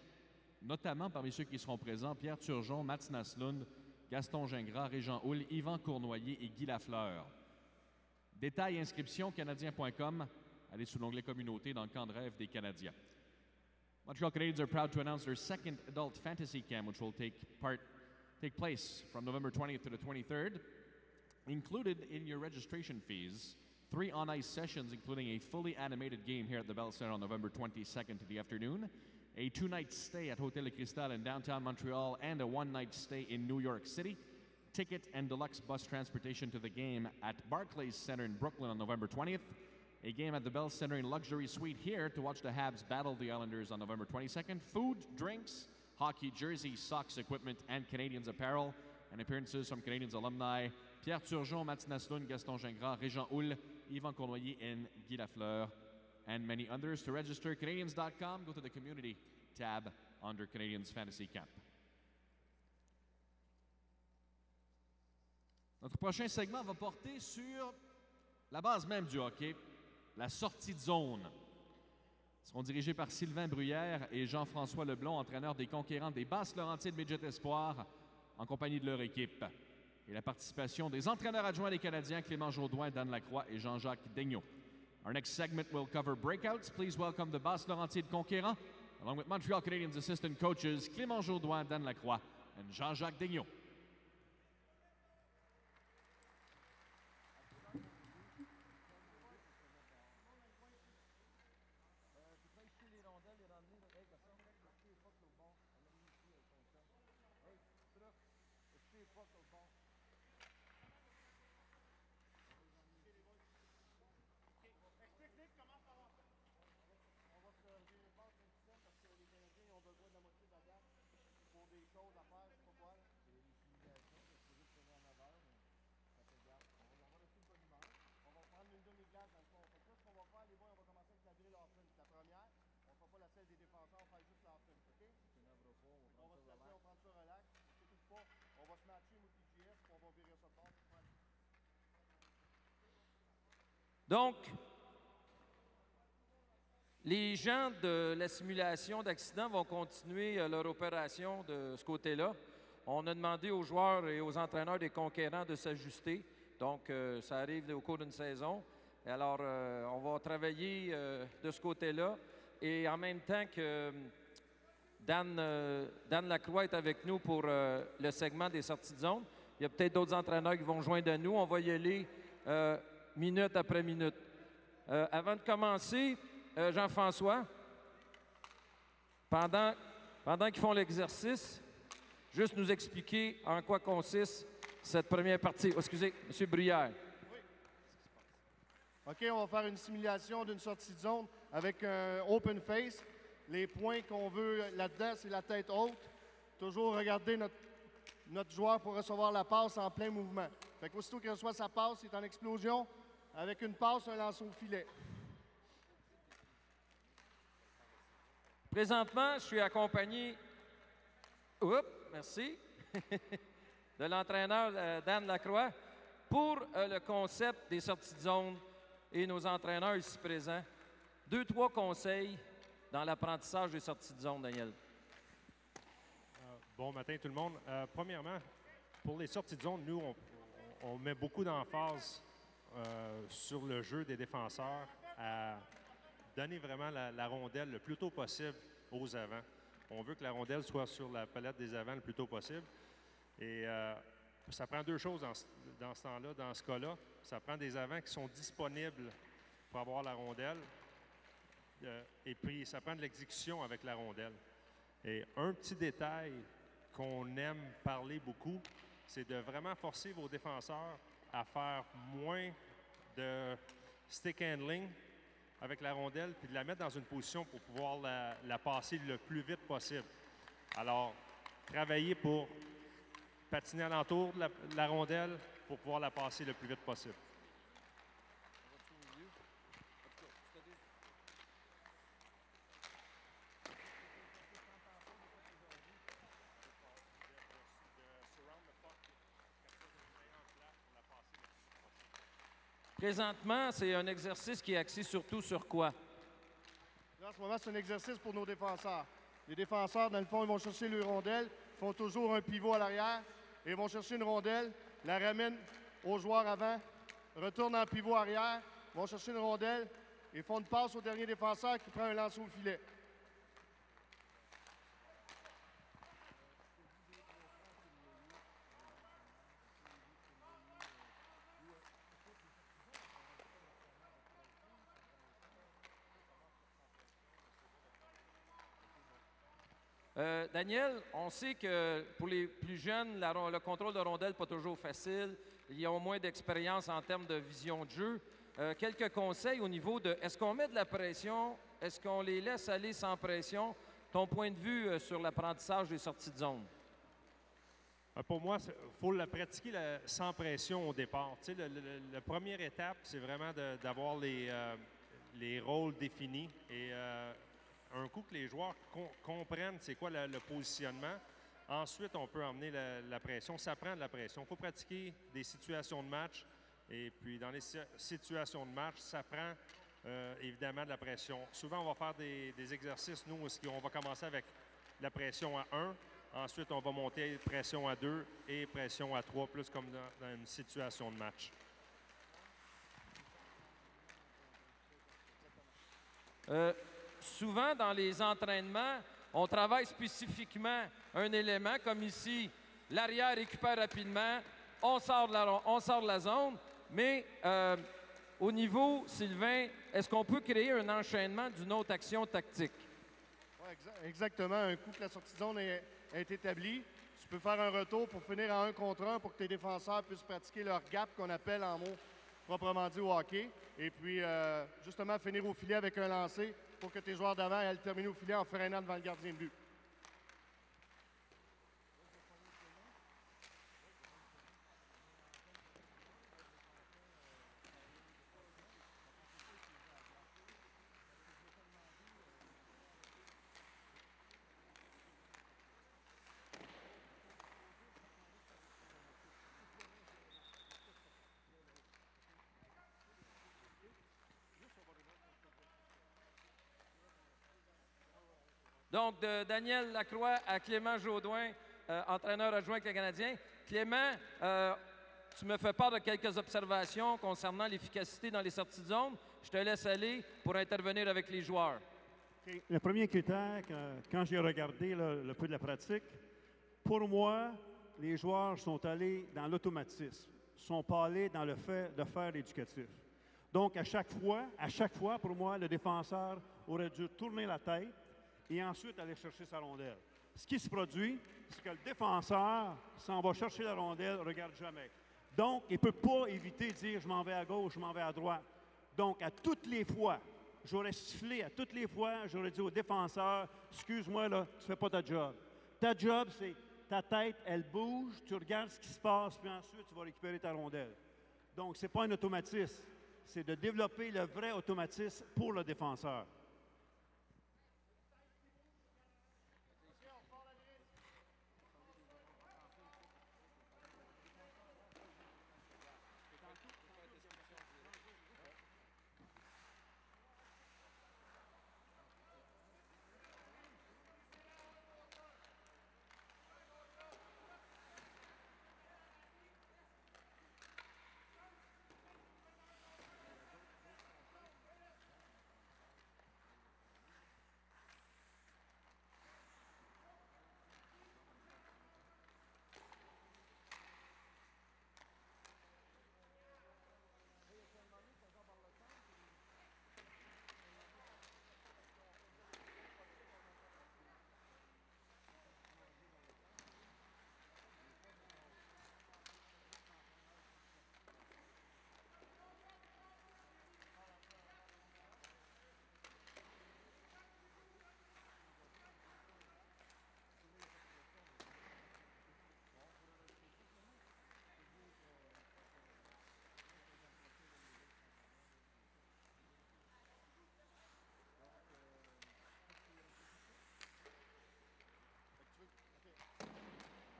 A: notamment parmi ceux qui seront présents, Pierre Turgeon, Mats Naslund, Gaston Gingras, Régent Houle, Yvan Cournoyer et Guy Lafleur. Détails et inscriptions, canadien.com. Allez sous l'onglet Communauté dans le camp de rêve des Canadiens. Montreal Canadiens are proud to announce their second adult fantasy camp, which will take place from November 20th to the 23rd. Included in your registration fees, 3 on-ice sessions, including a fully animated game here at the Bell Center on November 22nd to the afternoon, a 2-night stay at Hotel de Cristal in downtown Montreal, and a 1-night stay in New York City. Ticket and deluxe bus transportation to the game at Barclays Center in Brooklyn on November 20th. A game at the Bell Center in luxury suite here to watch the Habs battle the Islanders on November 22nd. Food, drinks, hockey jerseys, socks, equipment, and Canadiens apparel. And appearances from Canadiens alumni Pierre Turgeon, Mats Naslund, Gaston Gingras, Régent Houle, Yvan Cournoyer, and Guy Lafleur, and many others. To register, Canadiens.com, go to the Community tab under Canadiens Fantasy Camp. Notre prochain segment va porter sur la base même du hockey, la sortie de zone. Ils seront dirigés par Sylvain Bruyère et Jean-François Leblond, entraîneurs des conquérants des Basses-Laurentides Midget Espoir, en compagnie de leur équipe. Et la participation des entraîneurs adjoints des Canadiens, Clément Jourdouin, Dan Lacroix et Jean-Jacques Daigneault. Our next segment will cover breakouts. Please welcome the Basses-Laurentides conquérants, along with Montreal Canadiens assistant coaches Clément Jourdouin, Dan Lacroix, and Jean-Jacques Daigneault.
E: Des choses à faire, pourquoi?
B: Donc, les gens de la simulation d'accident vont continuer leur opération de ce côté-là. On a demandé aux joueurs et aux entraîneurs des conquérants de s'ajuster. Donc, ça arrive au cours d'une saison. Alors, on va travailler de ce côté-là. Et en même temps que Dan Lacroix est avec nous pour le segment des sorties de zone, il y a peut-être d'autres entraîneurs qui vont joindre à nous. On va y aller minute après minute. Avant de commencer, Jean-François, pendant qu'ils font l'exercice, juste nous expliquer en quoi consiste cette première partie. Oh, excusez, M. Bruyère.
E: Oui. OK, on va faire une simulation d'une sortie de zone avec un open face. Les points qu'on veut là-dedans, c'est la tête haute. Toujours regarder notre joueur pour recevoir la passe en plein mouvement. Fait qu'aussitôt qu'il reçoit sa passe, il est en explosion. Avec une passe, un lancer au filet.
B: Présentement, je suis accompagné, merci, de l'entraîneur Dan Lacroix pour le concept des sorties de zone et nos entraîneurs ici présents. 2-3 conseils dans l'apprentissage des sorties de zone, Daniel.
F: Bon matin tout le monde. Premièrement, pour les sorties de zone, nous, on met beaucoup d'emphase sur le jeu des défenseurs à donner vraiment la rondelle le plus tôt possible aux avants. On veut que la rondelle soit sur la palette des avants le plus tôt possible. Et ça prend deux choses dans ce temps-là, dans ce cas-là. Ça prend des avants qui sont disponibles pour avoir la rondelle. Et puis, ça prend de l'exécution avec la rondelle. Et un petit détail qu'on aime parler beaucoup, c'est de vraiment forcer vos défenseurs à faire moins de stick handling avec la rondelle, puis de la mettre dans une position pour pouvoir la passer le plus vite possible. Alors, travailler pour patiner alentour de la rondelle pour pouvoir la passer le plus vite possible.
B: Présentement, c'est un exercice qui est axé surtout sur quoi?
E: Là, en ce moment, c'est un exercice pour nos défenseurs. Les défenseurs, dans le fond, ils vont chercher le rondelle, font toujours un pivot à l'arrière, et ils vont chercher une rondelle, la ramènent au joueur avant, retournent en pivot arrière, vont chercher une rondelle, et font une passe au dernier défenseur qui prend un lancer au filet.
B: Daniel, on sait que pour les plus jeunes, le contrôle de rondelle n'est pas toujours facile. Ils ont moins d'expérience en termes de vision de jeu. Quelques conseils au niveau de, est-ce qu'on met de la pression? Est-ce qu'on les laisse aller sans pression? Ton point de vue sur l'apprentissage des sorties de zone?
F: Pour moi, il faut la pratiquer sans pression au départ. Tu sais, la première étape, c'est vraiment d'avoir les rôles définis. Et un coup que les joueurs comprennent c'est quoi le positionnement, ensuite, on peut emmener la pression. Ça prend de la pression. Il faut pratiquer des situations de match. Et puis, dans les situations de match, ça prend évidemment de la pression. Souvent, on va faire des exercices, nous, où on va commencer avec la pression à 1. Ensuite, on va monter pression à 2 et pression à 3, plus comme dans une situation de match.
B: Souvent, dans les entraînements, on travaille spécifiquement un élément, comme ici, l'arrière récupère rapidement, on sort de la zone, mais au niveau, Sylvain, est-ce qu'on peut créer un enchaînement d'une autre action tactique?
E: Ouais, exactement. Un coup que la sortie de zone est établie, tu peux faire un retour pour finir en 1 contre 1 pour que tes défenseurs puissent pratiquer leur gap qu'on appelle en mots proprement dit au hockey. Et puis, justement, finir au filet avec un lancer pour que tes joueurs d'avant aillent terminer au filet en freinant devant le gardien de but.
B: Donc, de Daniel Lacroix à Clément Jaudoin, entraîneur adjoint avec le Canadien. Clément, tu me fais part de quelques observations concernant l'efficacité dans les sorties de zone. Je te laisse aller pour intervenir avec les joueurs.
G: OK. Le premier critère, quand j'ai regardé là, le peu de la pratique, pour moi, les joueurs sont allés dans l'automatisme, ne sont pas allés dans le fait de faire éducatif. Donc, à chaque fois, pour moi, le défenseur aurait dû tourner la tête et ensuite aller chercher sa rondelle. Ce qui se produit, c'est que le défenseur s'en va chercher la rondelle, ne regarde jamais. Donc, il ne peut pas éviter de dire « je m'en vais à gauche, je m'en vais à droite ». Donc, à toutes les fois, j'aurais sifflé, à toutes les fois, j'aurais dit au défenseur « excuse-moi, là, tu ne fais pas ta job ». Ta job, c'est ta tête, elle bouge, tu regardes ce qui se passe, puis ensuite, tu vas récupérer ta rondelle. Donc, ce n'est pas un automatisme, c'est de développer le vrai automatisme pour le défenseur.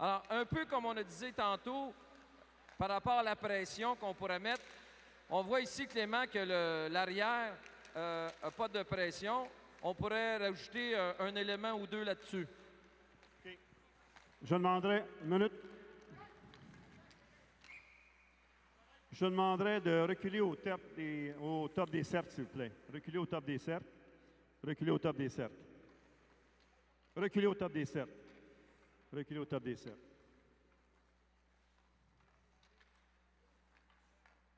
B: Alors, un peu comme on a dit tantôt, par rapport à la pression qu'on pourrait mettre, on voit ici, Clément, que l'arrière n'a pas de pression. On pourrait rajouter un élément ou deux là-dessus.
G: Okay. Je demanderais une minute. Je demanderais de reculer au top des cercles, s'il vous plaît. Reculer au top des cercles. Reculer au top des cercles. Reculer au top des cercles. Reculer au top des cercles.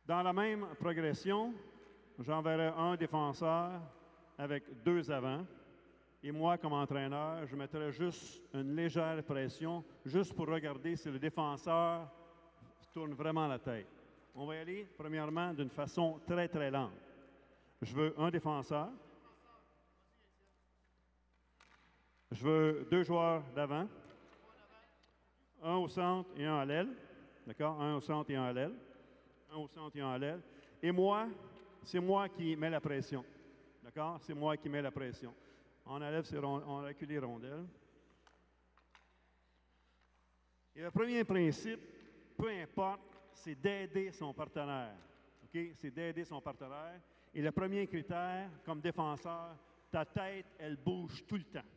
G: Dans la même progression, j'enverrai un défenseur avec deux avants. Et moi, comme entraîneur, je mettrai juste une légère pression, juste pour regarder si le défenseur tourne vraiment la tête. On va y aller, premièrement, d'une façon très, très lente. Je veux un défenseur. Je veux deux joueurs d'avant. Un au centre et un à l'aile. D'accord? Un au centre et un à l'aile. Un au centre et un à l'aile. Et moi, c'est moi qui mets la pression. D'accord? C'est moi qui mets la pression. On enlève on recule les rondelles. Et le premier principe, peu importe, c'est d'aider son partenaire. OK? C'est d'aider son partenaire. Et le premier critère, comme défenseur, ta tête, elle bouge tout le temps.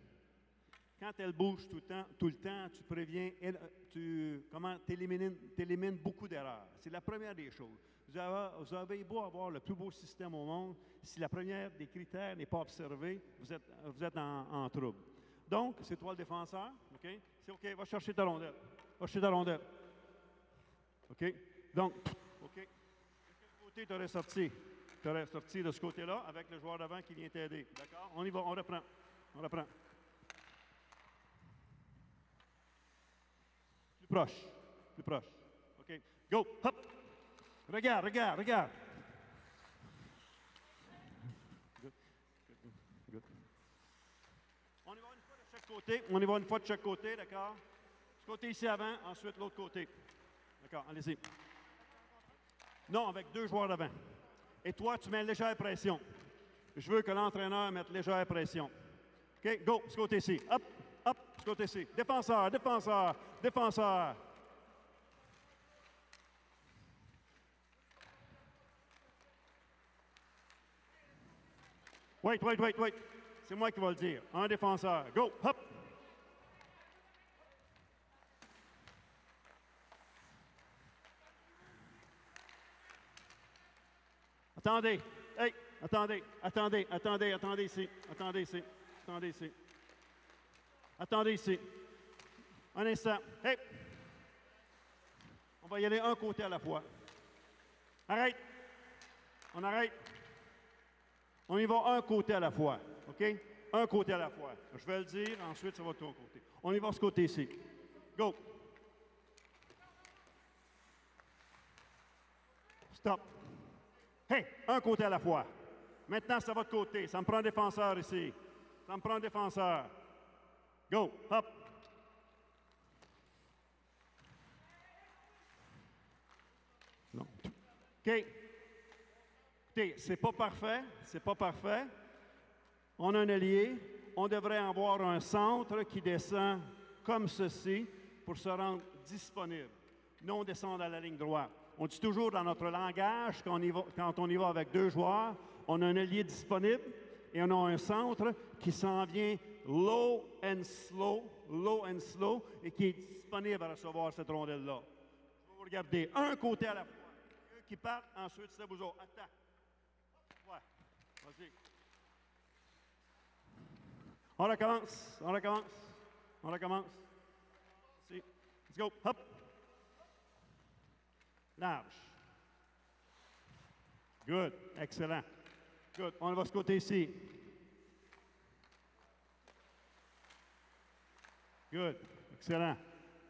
G: Quand elle bouge tout le temps, tu préviens, tu élimines beaucoup d'erreurs. C'est la première des choses. Vous avez beau avoir le plus beau système au monde, si la première des critères n'est pas observée, vous êtes en trouble. Donc, c'est toi le défenseur, OK? C'est OK, va chercher ta rondelle. Va chercher ta rondelle. OK? Donc, OK. De quel côté tu aurais sorti? Tu aurais sorti de ce côté-là avec le joueur d'avant qui vient t'aider. D'accord? On y va, on reprend. On reprend. Plus proche. Plus proche. OK. Go. Hop. Regarde, regarde, regarde. Good. Good. Good. On y va une fois de chaque côté. On y va une fois de chaque côté, d'accord? Ce côté ici avant, ensuite l'autre côté. D'accord, allez-y. Non, avec deux joueurs d'avant. Et toi, tu mets légère pression. Je veux que l'entraîneur mette légère pression. OK, go, ce côté-ci. Hop, hop, ce côté-ci. Défenseur, défenseur, défenseur. Wait. c'est moi qui vais le dire. Un défenseur. Go, hop! Attendez. Hey, attendez ici. Attendez ici. Attendez ici. Un instant. Hey! On va y aller un côté à la fois. Arrête. On arrête. On y va un côté à la fois. OK? Un côté à la fois. Je vais le dire, ensuite ça va de ton côté. On y va ce côté ici. Go. Stop. Hey, un côté à la fois. Maintenant, ça va de côté. Ça me prend un défenseur ici. Ça me prend un défenseur. Go. Hop. Non. OK. Écoutez, c'est pas parfait. C'est pas parfait. On a un allié. On devrait avoir un centre qui descend comme ceci pour se rendre disponible. Non descendre à la ligne droite. On dit toujours dans notre langage, quand on y va avec deux joueurs, on a un allié disponible et on a un centre qui s'en vient low and slow, et qui est disponible à recevoir cette rondelle-là. Je vais vous regarder un côté à la fois. Eux qui partent, ensuite c'est vous autres. Attends. Ouais. Vas-y. On recommence. Ici. Let's go. Hop. Large. Good. Excellent. Good. On va de ce côté ici. Good. Excellent.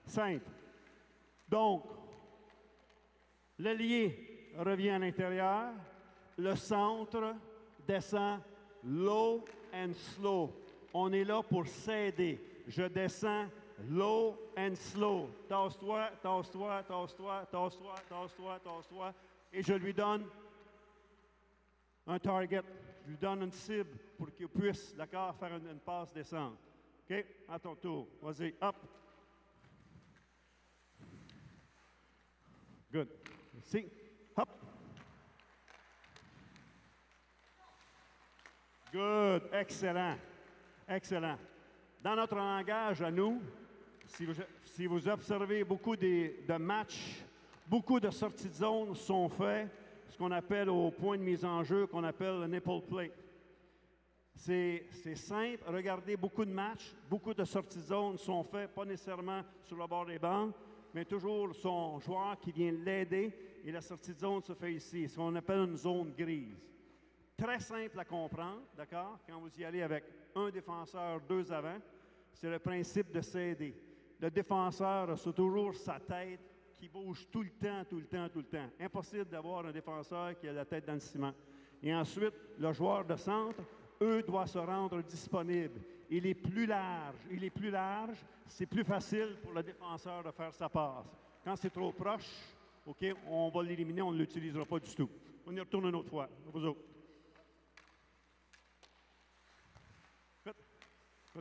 G: Simple. Donc, l'ailier revient à l'intérieur. Le centre descend low and slow. On est là pour s'aider. Je descends low and slow. Tasse-toi. Et je lui donne un target. Je lui donne une cible pour qu'il puisse, d'accord, faire une passe descente. OK? À ton tour. Vas-y. Hop. Good. Ici. Hop. Good. Excellent. Excellent. Dans notre langage à nous, si vous observez beaucoup de matchs, beaucoup de sorties de zone sont faits, ce qu'on appelle au point de mise en jeu, qu'on appelle le nipple play. C'est simple. Regardez beaucoup de matchs, beaucoup de sorties de zone sont faits, pas nécessairement sur le bord des bandes, mais toujours son joueur qui vient l'aider et la sortie de zone se fait ici, ce qu'on appelle une zone grise. Très simple à comprendre, d'accord? Quand vous y allez avec un défenseur, deux avant, c'est le principe de s'aider. Le défenseur a toujours sa tête qui bouge tout le temps. Impossible d'avoir un défenseur qui a la tête dans le ciment. Et ensuite, le joueur de centre, eux, doit se rendre disponible. Il est plus large, c'est plus facile pour le défenseur de faire sa passe. Quand c'est trop proche, OK, on va l'éliminer, on ne l'utilisera pas du tout. On y retourne une autre fois. Vous autres.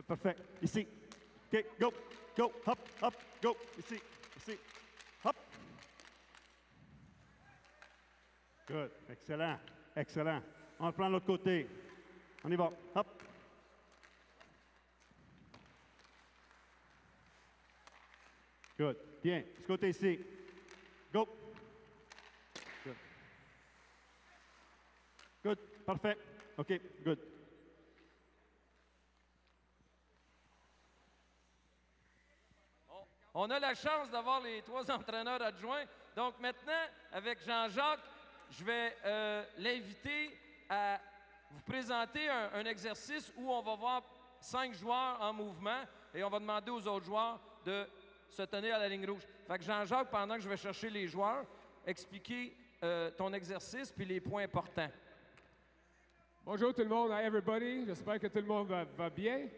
G: Parfait. Ici. OK, go, hop, go. Ici, hop. Good. Excellent. On reprend l'autre côté. On y va. Hop. Good. Bien. Ce côté ici. Go. Good. Parfait. OK, good.
B: On a la chance d'avoir les trois entraîneurs adjoints. Donc maintenant, avec Jean-Jacques, je vais l'inviter à vous présenter un exercice où on va voir 5 joueurs en mouvement et on va demander aux autres joueurs de se tenir à la ligne rouge. Fait que Jean-Jacques, pendant que je vais chercher les joueurs, expliquer ton exercice puis les points importants.
H: Bonjour tout le monde, hi everybody. J'espère que tout le monde va bien.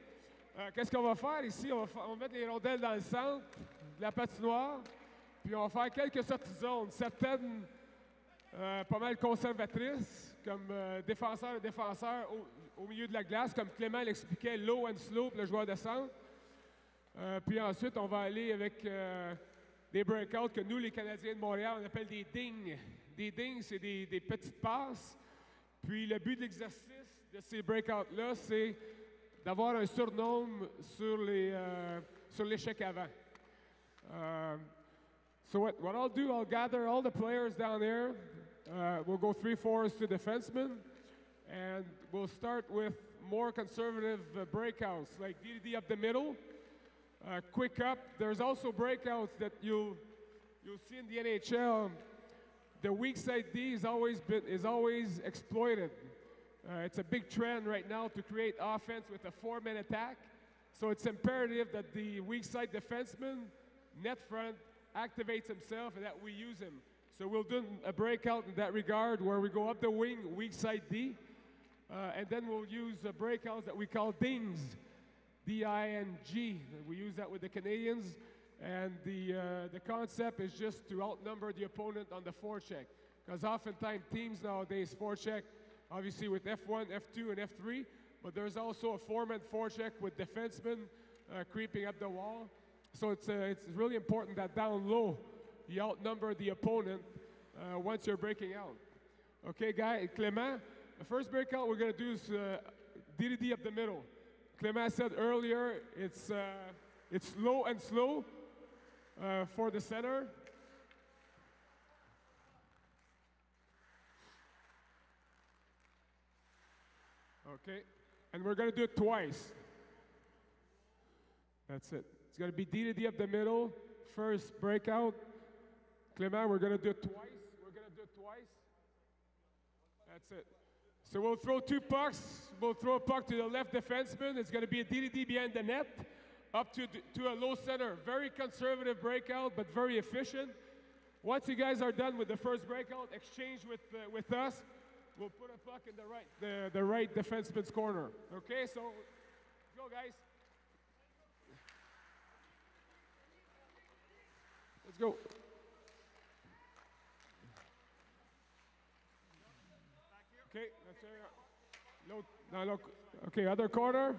H: Qu'est-ce qu'on va faire ici? On va mettre les rondelles dans le centre de la patinoire, puis on va faire quelques sorties de zone, certaines pas mal conservatrices, comme défenseur au milieu de la glace, comme Clément l'expliquait, low and slow pour le joueur de centre. Puis ensuite, on va aller avec des breakouts que nous, les Canadiens de Montréal, on appelle des dings. Des dings, c'est des petites passes. Puis le but de l'exercice de ces breakouts-là, c'est d'avoir un surnom sur l'échec avant. So what I'll do, I'll gather all the players down there. We'll go 3-4s to defensemen, and we'll start with more conservative breakouts, like DDD up the middle, quick up. There's also breakouts that you'll see in the NHL. The weak side D is always exploited. It's a big trend right now to create offense with a 4-man attack. So it's imperative that the weak side defenseman, net front, activates himself and that we use him. So we'll do a breakout in that regard where we go up the wing, weak side D, and then we'll use breakouts that we call dings, D-I-N-G. We use that with the Canadians, and the concept is just to outnumber the opponent on the forecheck. Because oftentimes teams nowadays forecheck, obviously with F1, F2, and F3, but there's also a 4-man forecheck with defensemen creeping up the wall. So it's really important that down low, you outnumber the opponent once you're breaking out. Okay, Clément, the first breakout we're going to do is DDD up the middle. Clément said earlier it's low and slow for the center. Okay, and we're going to do it twice. That's it. It's going to be DDD up the middle, first breakout. Clément, we're going to do it twice. That's it. So we'll throw 2 pucks. We'll throw a puck to the left defenseman. It's going to be a DDD behind the net, up to a low center. Very conservative breakout, but very efficient. Once you guys are done with the first breakout, exchange with us. We'll put a puck in the right defenseman's corner. Okay, so let's go, guys. Let's go. Okay, that's it. No, okay, other corner.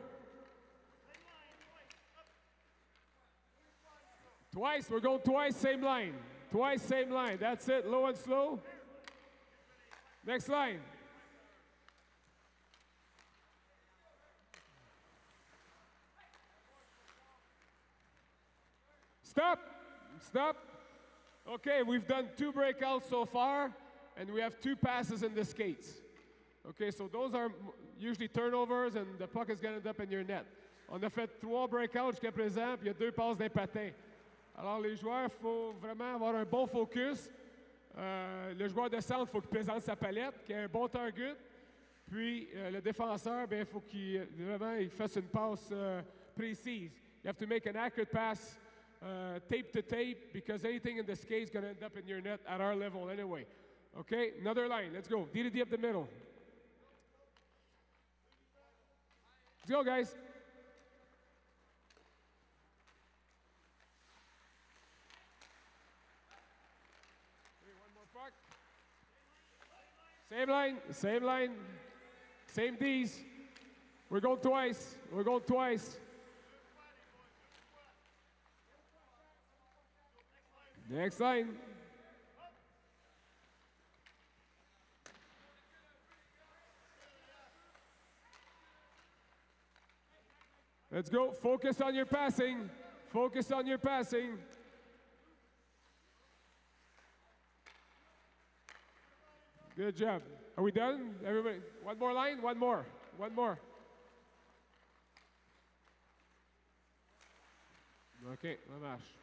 H: Twice, we're going twice, same line. Twice, same line. That's it, low and slow. Next line. Stop. Okay, we've done 2 breakouts so far, and we have 2 passes in the skates. Okay, so those are usually turnovers, and the puck is going to end up in your net. On a fait 3 breakouts jusqu'à présent, puis il y a 2 passes d'un patin. Alors, les joueurs, il faut vraiment avoir un bon focus. Le joueur de centre, il faut qu'il présente sa palette, qu'il ait un bon target. Puis, le défenseur, il faut qu'il fasse une passe précise. You have to make an accurate pass, tape to tape, because anything in the skate is going to end up in your net at our level anyway. Okay, another line. Let's go. DDD up the middle. Let's go, guys. Same line, same D's. We're going twice. Next line. Let's go. Focus on your passing. Good job. Are we done? Everybody, one more line? One more. OK, ça marche.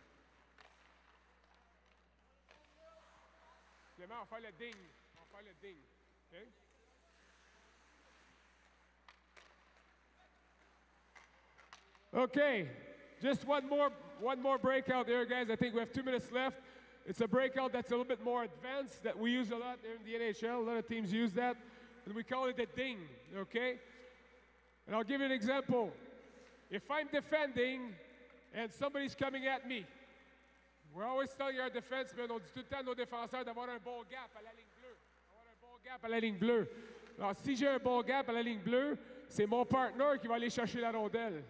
H: Clément, on va faire le ding. OK? Okay, just one more breakout there, guys. I think we have 2 minutes left. It's a breakout that's a little bit more advanced that we use a lot there in the NHL. A lot of teams use that, and we call it a ding, okay? And I'll give you an example. If I'm defending and somebody's coming at me, we're always telling our defensemen, on dit tout le temps à nos défenseurs d'avoir un bon gap à la ligne bleue. Alors, si j'ai un bon gap à la ligne bleue, c'est mon partner qui va aller chercher la rondelle.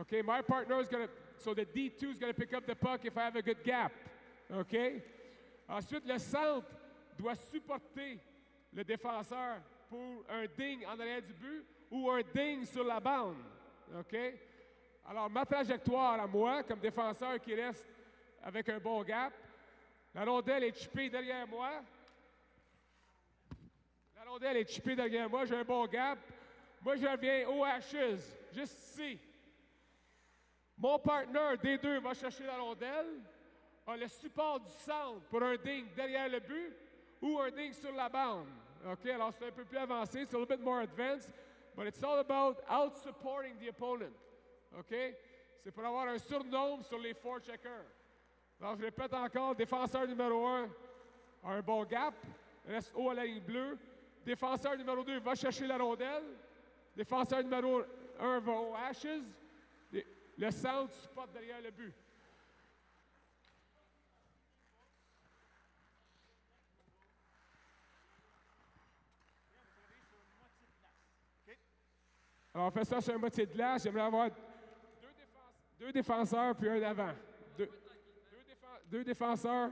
H: Okay, my partner is going to, so the D2 is going to pick up the puck if I have a good gap. OK? Ensuite, le centre doit supporter le défenseur pour un ding en arrière du but ou un ding sur la bande. OK? Alors, ma trajectoire à moi, comme défenseur qui reste avec un bon gap, la rondelle est chippée derrière moi. La rondelle est chippée derrière moi, j'ai un bon gap. Moi, je reviens aux hashes, juste ici. Mon partner des deux va chercher la rondelle, a le support du centre pour un dink derrière le but ou un dink sur la bande. OK, alors c'est un peu plus avancé, c'est a little bit more advanced, but it's all about out-supporting the opponent. OK? C'est pour avoir un surnombre sur les forecheckers. Alors, je répète encore, défenseur numéro 1 a un bon gap, reste haut à la ligne bleue. Défenseur numéro 2 va chercher la rondelle. Défenseur numéro 1 va aux hashes. Le centre spot derrière le but. Alors, on fait ça sur un moitié de glace. J'aimerais avoir deux défenseurs puis un avant. Deux défenseurs.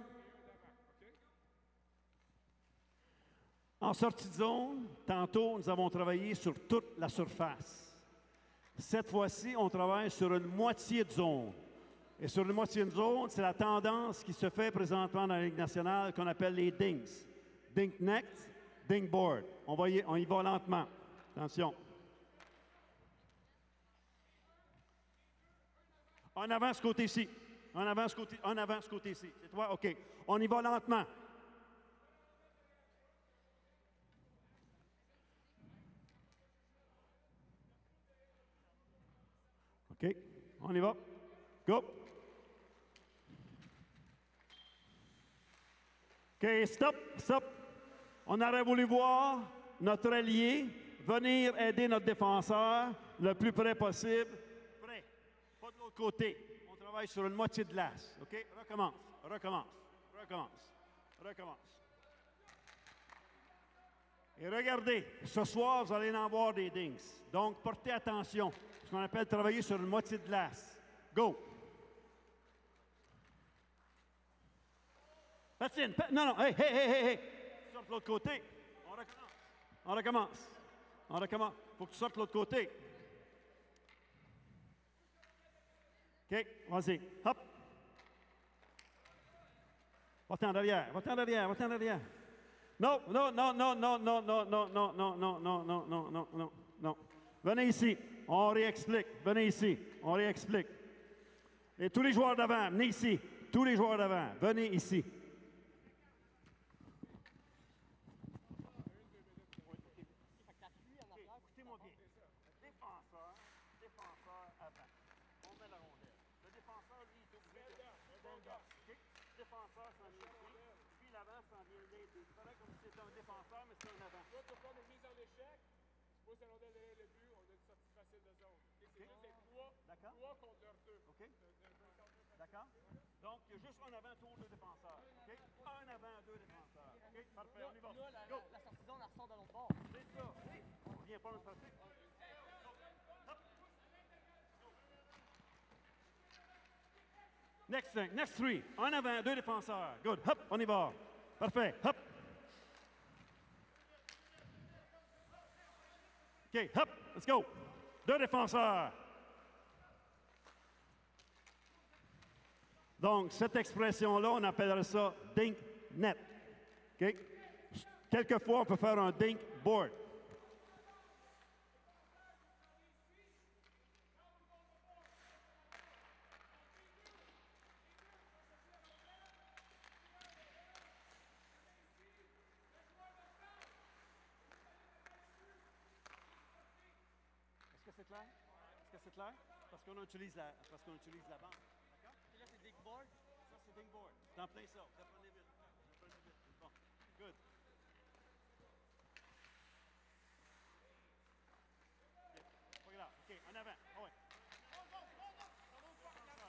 G: En sortie de zone, tantôt, nous avons travaillé sur toute la surface. Cette fois-ci, on travaille sur une moitié de zone. Et sur une moitié de zone, c'est la tendance qui se fait présentement dans la Ligue nationale qu'on appelle les dinks. Dink net, dink board. On y va lentement. Attention. En avant, ce côté-ci. En avant, ce côté-ci. C'est toi? OK. On y va lentement. OK. On y va. Go. OK, stop. On aurait voulu voir notre allié venir aider notre défenseur le plus près possible. Prêt. Pas de l'autre côté. On travaille sur une moitié de glace. OK? Recommence. Et regardez, ce soir, vous allez en voir des dinks. Donc, portez attention. Ce qu'on appelle travailler sur une moitié de glace. Go! Patine! Non, hey! Sors de l'autre côté. On recommence. Faut que tu sortes de l'autre côté. OK, vas-y. Hop! Va-t'en derrière. Non. Venez ici. On réexplique. Et tous les joueurs d'avant, venez ici. Venez ici. Écoutez-moi bien. Défenseur avant. On met la rondelle. Le défenseur, lui, est obligé de stand up. Défenseur s'en vient ici. Puis l'avant s'en vient l'aider. C'est pareil comme si c'était un défenseur, mais c'est un avant.
H: Toi, tu prends une mise en échec. Tu poses la rondelle derrière le but. On a une sortie facile de zone. C'est juste les trois contre leurs deux.
G: OK. D'accord? Donc, il y a juste un avant, deux défenseurs. OK? Un avant, deux défenseurs. OK? Parfait, on y va. Go!
I: La sortie de zone, elle ressort de l'autre bord.
G: C'est ça. On ne vient pas le passer. Next three. Un avant, deux défenseurs. Good. Hop, on y va. Parfait. Hop. OK, hop, let's go. Deux défenseurs. Donc, cette expression-là, on appellerait ça dink net. OK? Quelquefois, on peut faire un dink board. Est-ce que c'est clair? Parce qu'on utilise la bande.
I: Et là, c'est Dick Board.
G: Ça, c'est dink board. C'est en plein ça. Vous apprenez vite. Bon, good. Pas grave. OK, en avant. Ah ouais.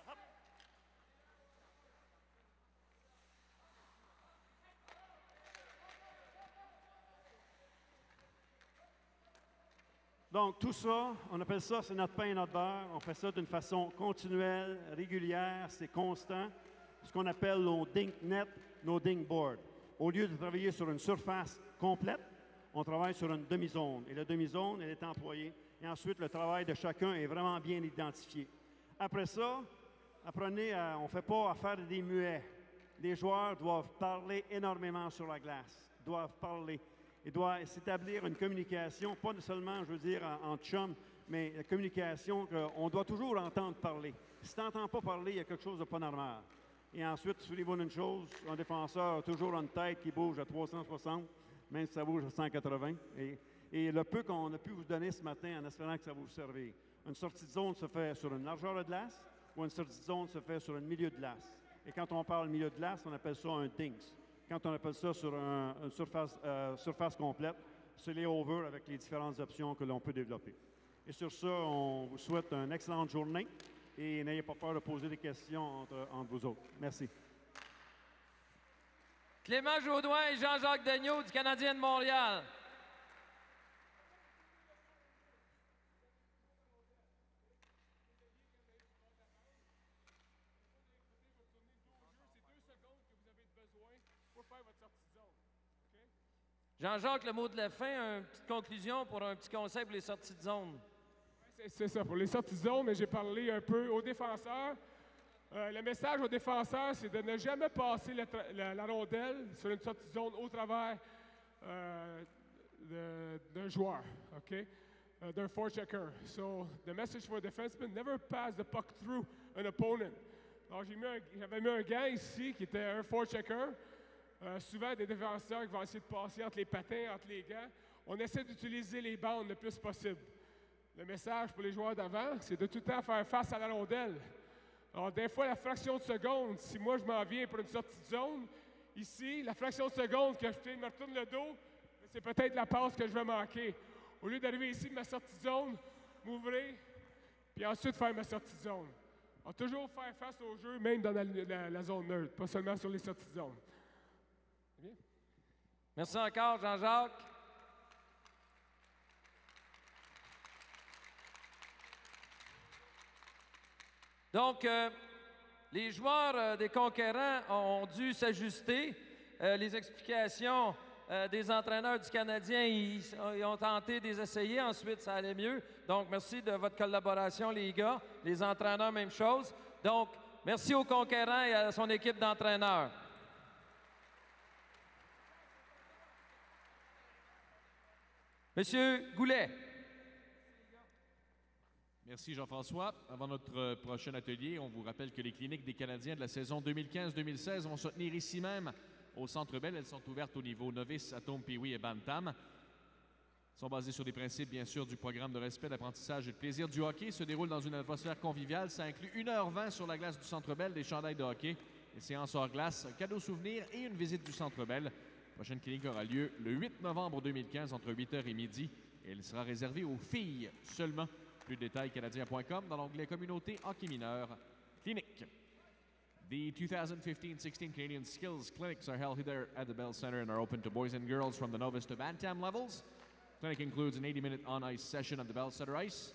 G: Hop. Donc, tout ça, on appelle ça, c'est notre pain et notre beurre. On fait ça d'une façon continuelle, régulière, c'est constant. Ce qu'on appelle nos dink net, nos dink board. Au lieu de travailler sur une surface complète, on travaille sur une demi-zone. Et la demi-zone, elle est employée. Et ensuite, le travail de chacun est vraiment bien identifié. Après ça, apprenez on ne fait pas affaire des muets. Les joueurs doivent parler énormément sur la glace, doivent parler. Il doit s'établir une communication, pas seulement, je veux dire, en chum, mais la communication qu'on doit toujours entendre parler. Si tu n'entends pas parler, il y a quelque chose de pas normal. Et ensuite, souvenez-vous d'une chose, un défenseur a toujours une tête qui bouge à 360, même si ça bouge à 180. Et le peu qu'on a pu vous donner ce matin, en espérant que ça va vous servir. Une sortie de zone se fait sur une largeur de glace ou une sortie de zone se fait sur un milieu de glace. Et quand on parle milieu de glace, on appelle ça un dinks. Quand on appelle ça sur une surface complète, c'est les overs avec les différentes options que l'on peut développer. Et sur ça, on vous souhaite une excellente journée et n'ayez pas peur de poser des questions entre vous autres. Merci.
B: Clément Jaudoin et Jean-Jacques Daigneault du Canadien de Montréal. Jean-Jacques, le mot de la fin, une petite conclusion pour un petit conseil pour les sorties de zone.
H: C'est ça, pour les sorties de zone, mais j'ai parlé un peu aux défenseurs. Le message aux défenseurs, c'est de ne jamais passer la rondelle sur une sortie de zone au travers d'un joueur, OK? D'un forechecker. So, the message for a defenseman, never pass the puck through an opponent. Alors, j'avais mis un gars ici qui était un forechecker. Souvent, des défenseurs qui vont essayer de passer entre les patins, entre les gants. On essaie d'utiliser les bandes le plus possible. Le message pour les joueurs d'avant, c'est de tout le temps faire face à la rondelle. Alors, des fois, la fraction de seconde, si moi je m'en viens pour une sortie de zone, ici, la fraction de seconde que je me retourne le dos, c'est peut-être la passe que je vais manquer. Au lieu d'arriver ici, ma sortie de zone, m'ouvrir, puis ensuite faire ma sortie de zone. Alors, toujours faire face au jeu, même dans la zone neutre, pas seulement sur les sorties de zone. Bien.
B: Merci encore, Jean-Jacques. Donc, les joueurs des Conquérants ont dû s'ajuster. Les explications des entraîneurs du Canadien, ils ont tenté de les essayer. Ensuite, ça allait mieux. Donc, merci de votre collaboration, les gars. Les entraîneurs, même chose. Donc, merci aux Conquérants et à son équipe d'entraîneurs. Monsieur Goulet.
A: Merci Jean-François. Avant notre prochain atelier, on vous rappelle que les cliniques des Canadiens de la saison 2015-2016 vont se tenir ici même au Centre Bell. Elles sont ouvertes au niveau novice, atome, pee-wee et bantam. Elles sont basées sur des principes, bien sûr, du programme de respect, d'apprentissage et de plaisir du hockey. Se déroule dans une atmosphère conviviale. Ça inclut 1h20 sur la glace du Centre Bell, des chandails de hockey, des séances hors glace, cadeaux souvenirs et une visite du Centre Bell. La prochaine clinique aura lieu le 8 novembre 2015 entre 8h et midi. Et elle sera réservée aux filles seulement. Plus de détails, canadien.com, dans l'onglet Communauté hockey mineur clinique. The 2015-16 Canadian Skills Clinics are held here at the Bell Center and are open to boys and girls from the novice to bantam levels. Clinic includes an 80-minute on-ice session at the Bell Center ice,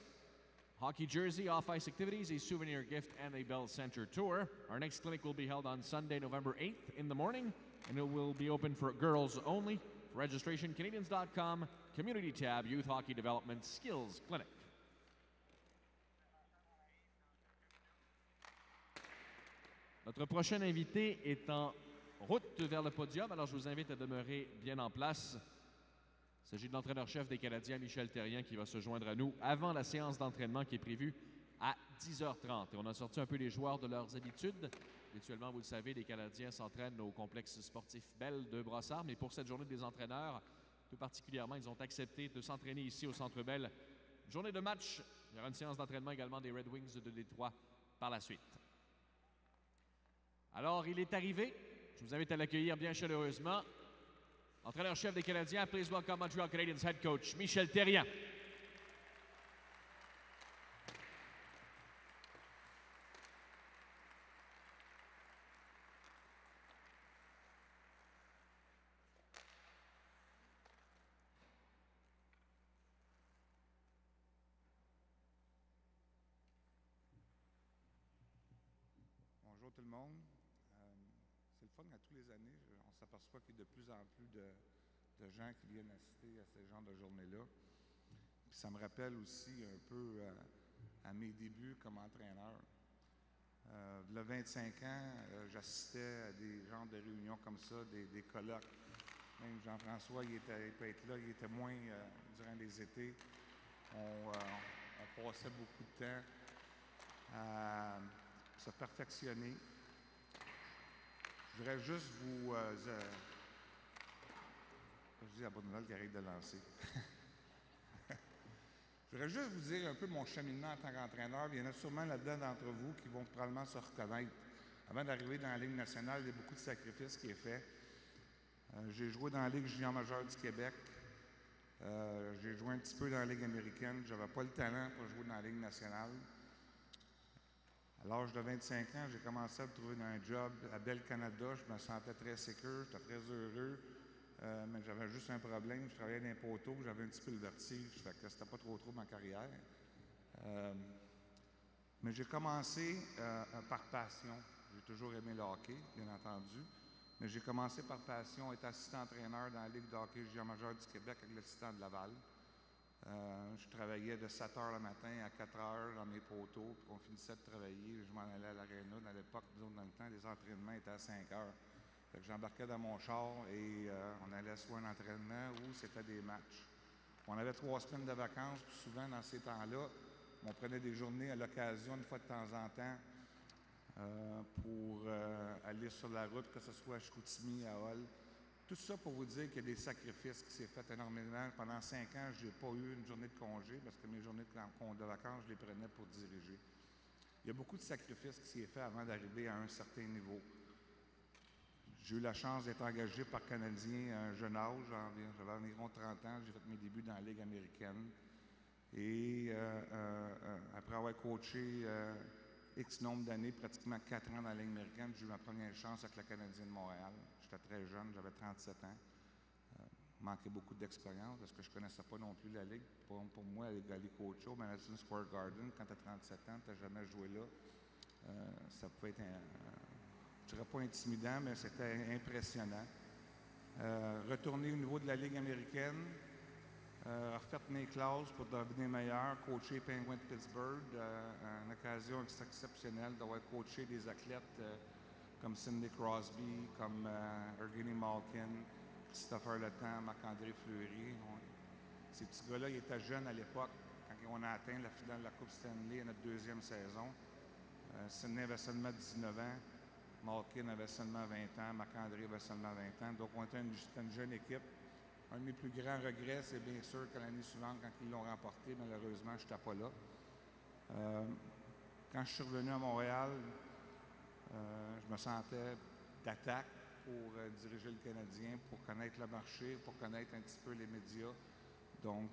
A: hockey jersey, off-ice activities, a souvenir gift, and a Bell Center tour. Our next clinic will be held on Sunday, November 8th in the morning, and it will be open for girls only. For registration, Canadians.com, Community tab, Youth Hockey Development Skills Clinic. Notre prochain invité est en route vers le podium, alors je vous invite à demeurer bien en place. Il s'agit de l'entraîneur-chef des Canadiens, Michel Therrien, qui va se joindre à nous avant la séance d'entraînement qui est prévue à 10h30. Et on a sorti un peu les joueurs de leurs habitudes. Habituellement, vous le savez, les Canadiens s'entraînent au complexe sportif Bell de Brossard, mais pour cette journée des entraîneurs, tout particulièrement, ils ont accepté de s'entraîner ici au Centre Bell. Journée de match, il y aura une séance d'entraînement également des Red Wings de Détroit par la suite. Alors, il est arrivé. Je vous invite à l'accueillir bien chaleureusement. Entraîneur-chef des Canadiens, please welcome Montreal Canadiens head coach Michel Therrien.
J: Bonjour tout le monde. C'est le fun à tous les années. On s'aperçoit qu'il y a de plus en plus de de gens qui viennent assister à ce genre de journée-là. Puis ça me rappelle aussi un peu à mes débuts comme entraîneur. Il y a 25 ans, j'assistais à des genres de réunions comme ça, des colloques. Même Jean-François, il peut être là, il était moins durant les étés. On passait beaucoup de temps à se perfectionner. Je voudrais juste vous... je dis la bonne nouvelle qui arrive de lancer. Je voudrais juste vous dire un peu mon cheminement en tant qu'entraîneur. Il y en a sûrement là-dedans d'entre vous qui vont probablement se reconnaître. Avant d'arriver dans la Ligue nationale, il y a beaucoup de sacrifices qui est fait. J'ai joué dans la Ligue junior majeure du Québec. J'ai joué un petit peu dans la Ligue américaine. Je n'avais pas le talent pour jouer dans la Ligue nationale. À l'âge de 25 ans, j'ai commencé à me trouver un job à Bell Canada. Je me sentais très sécure, j'étais très heureux. Mais j'avais juste un problème. Je travaillais dans un poteau, j'avais un petit peu le vertige. Fait que c'était pas trop ma carrière. Mais j'ai commencé par passion. J'ai toujours aimé le hockey, bien entendu. Mais j'ai commencé par passion à être assistant-entraîneur dans la Ligue de hockey junior majeure du Québec avec l'assistant de Laval. Je travaillais de 7 h le matin à 4 h dans mes poteaux, puis on finissait de travailler. Je m'en allais à l'aréna. À l'époque, dans le temps, les entraînements étaient à 5 h. Fait que j'embarquais dans mon char et on allait soit un entraînement ou c'était des matchs. On avait 3 semaines de vacances, puis souvent dans ces temps-là, on prenait des journées à l'occasion, une fois de temps en temps, pour aller sur la route, que ce soit à Chicoutimi, à Hull. Tout ça pour vous dire qu'il y a des sacrifices qui s'est fait énormément. Pendant 5 ans, je n'ai pas eu une journée de congé parce que mes journées de vacances, je les prenais pour diriger. Il y a beaucoup de sacrifices qui s'est fait avant d'arriver à un certain niveau. J'ai eu la chance d'être engagé par Canadien à un jeune âge, j'avais environ 30 ans, j'ai fait mes débuts dans la Ligue américaine. Et après avoir coaché X nombre d'années, pratiquement 4 ans dans la Ligue américaine, j'ai eu ma première chance avec le Canadien de Montréal. J'étais très jeune, j'avais 37 ans. Manquait beaucoup d'expérience parce que je ne connaissais pas non plus la Ligue. Pour moi, aller coacher au Madison Square Garden, quand tu as 37 ans, tu n'as jamais joué là, ça pouvait être je ne dirais pas intimidant, mais c'était impressionnant. Retourner au niveau de la Ligue américaine, refaire mes classes pour devenir meilleur, coacher les Penguins de Pittsburgh, une occasion exceptionnelle d'avoir coaché des athlètes comme Sidney Crosby, comme Evgeny Malkin, Christopher Letang, Marc-André Fleury. Ces petits gars-là, ils étaient jeunes à l'époque, quand on a atteint la finale de la Coupe Stanley à notre deuxième saison. Sidney avait seulement 19 ans. Malkin avait seulement 20 ans, Marc-André avait seulement 20 ans. Donc, on était une jeune équipe. Un de mes plus grands regrets, c'est bien sûr que l'année suivante, quand ils l'ont remporté, malheureusement, je n'étais pas là. Quand je suis revenu à Montréal, je me sentais d'attaque pour diriger le Canadien, pour connaître le marché, pour connaître un petit peu les médias. Donc,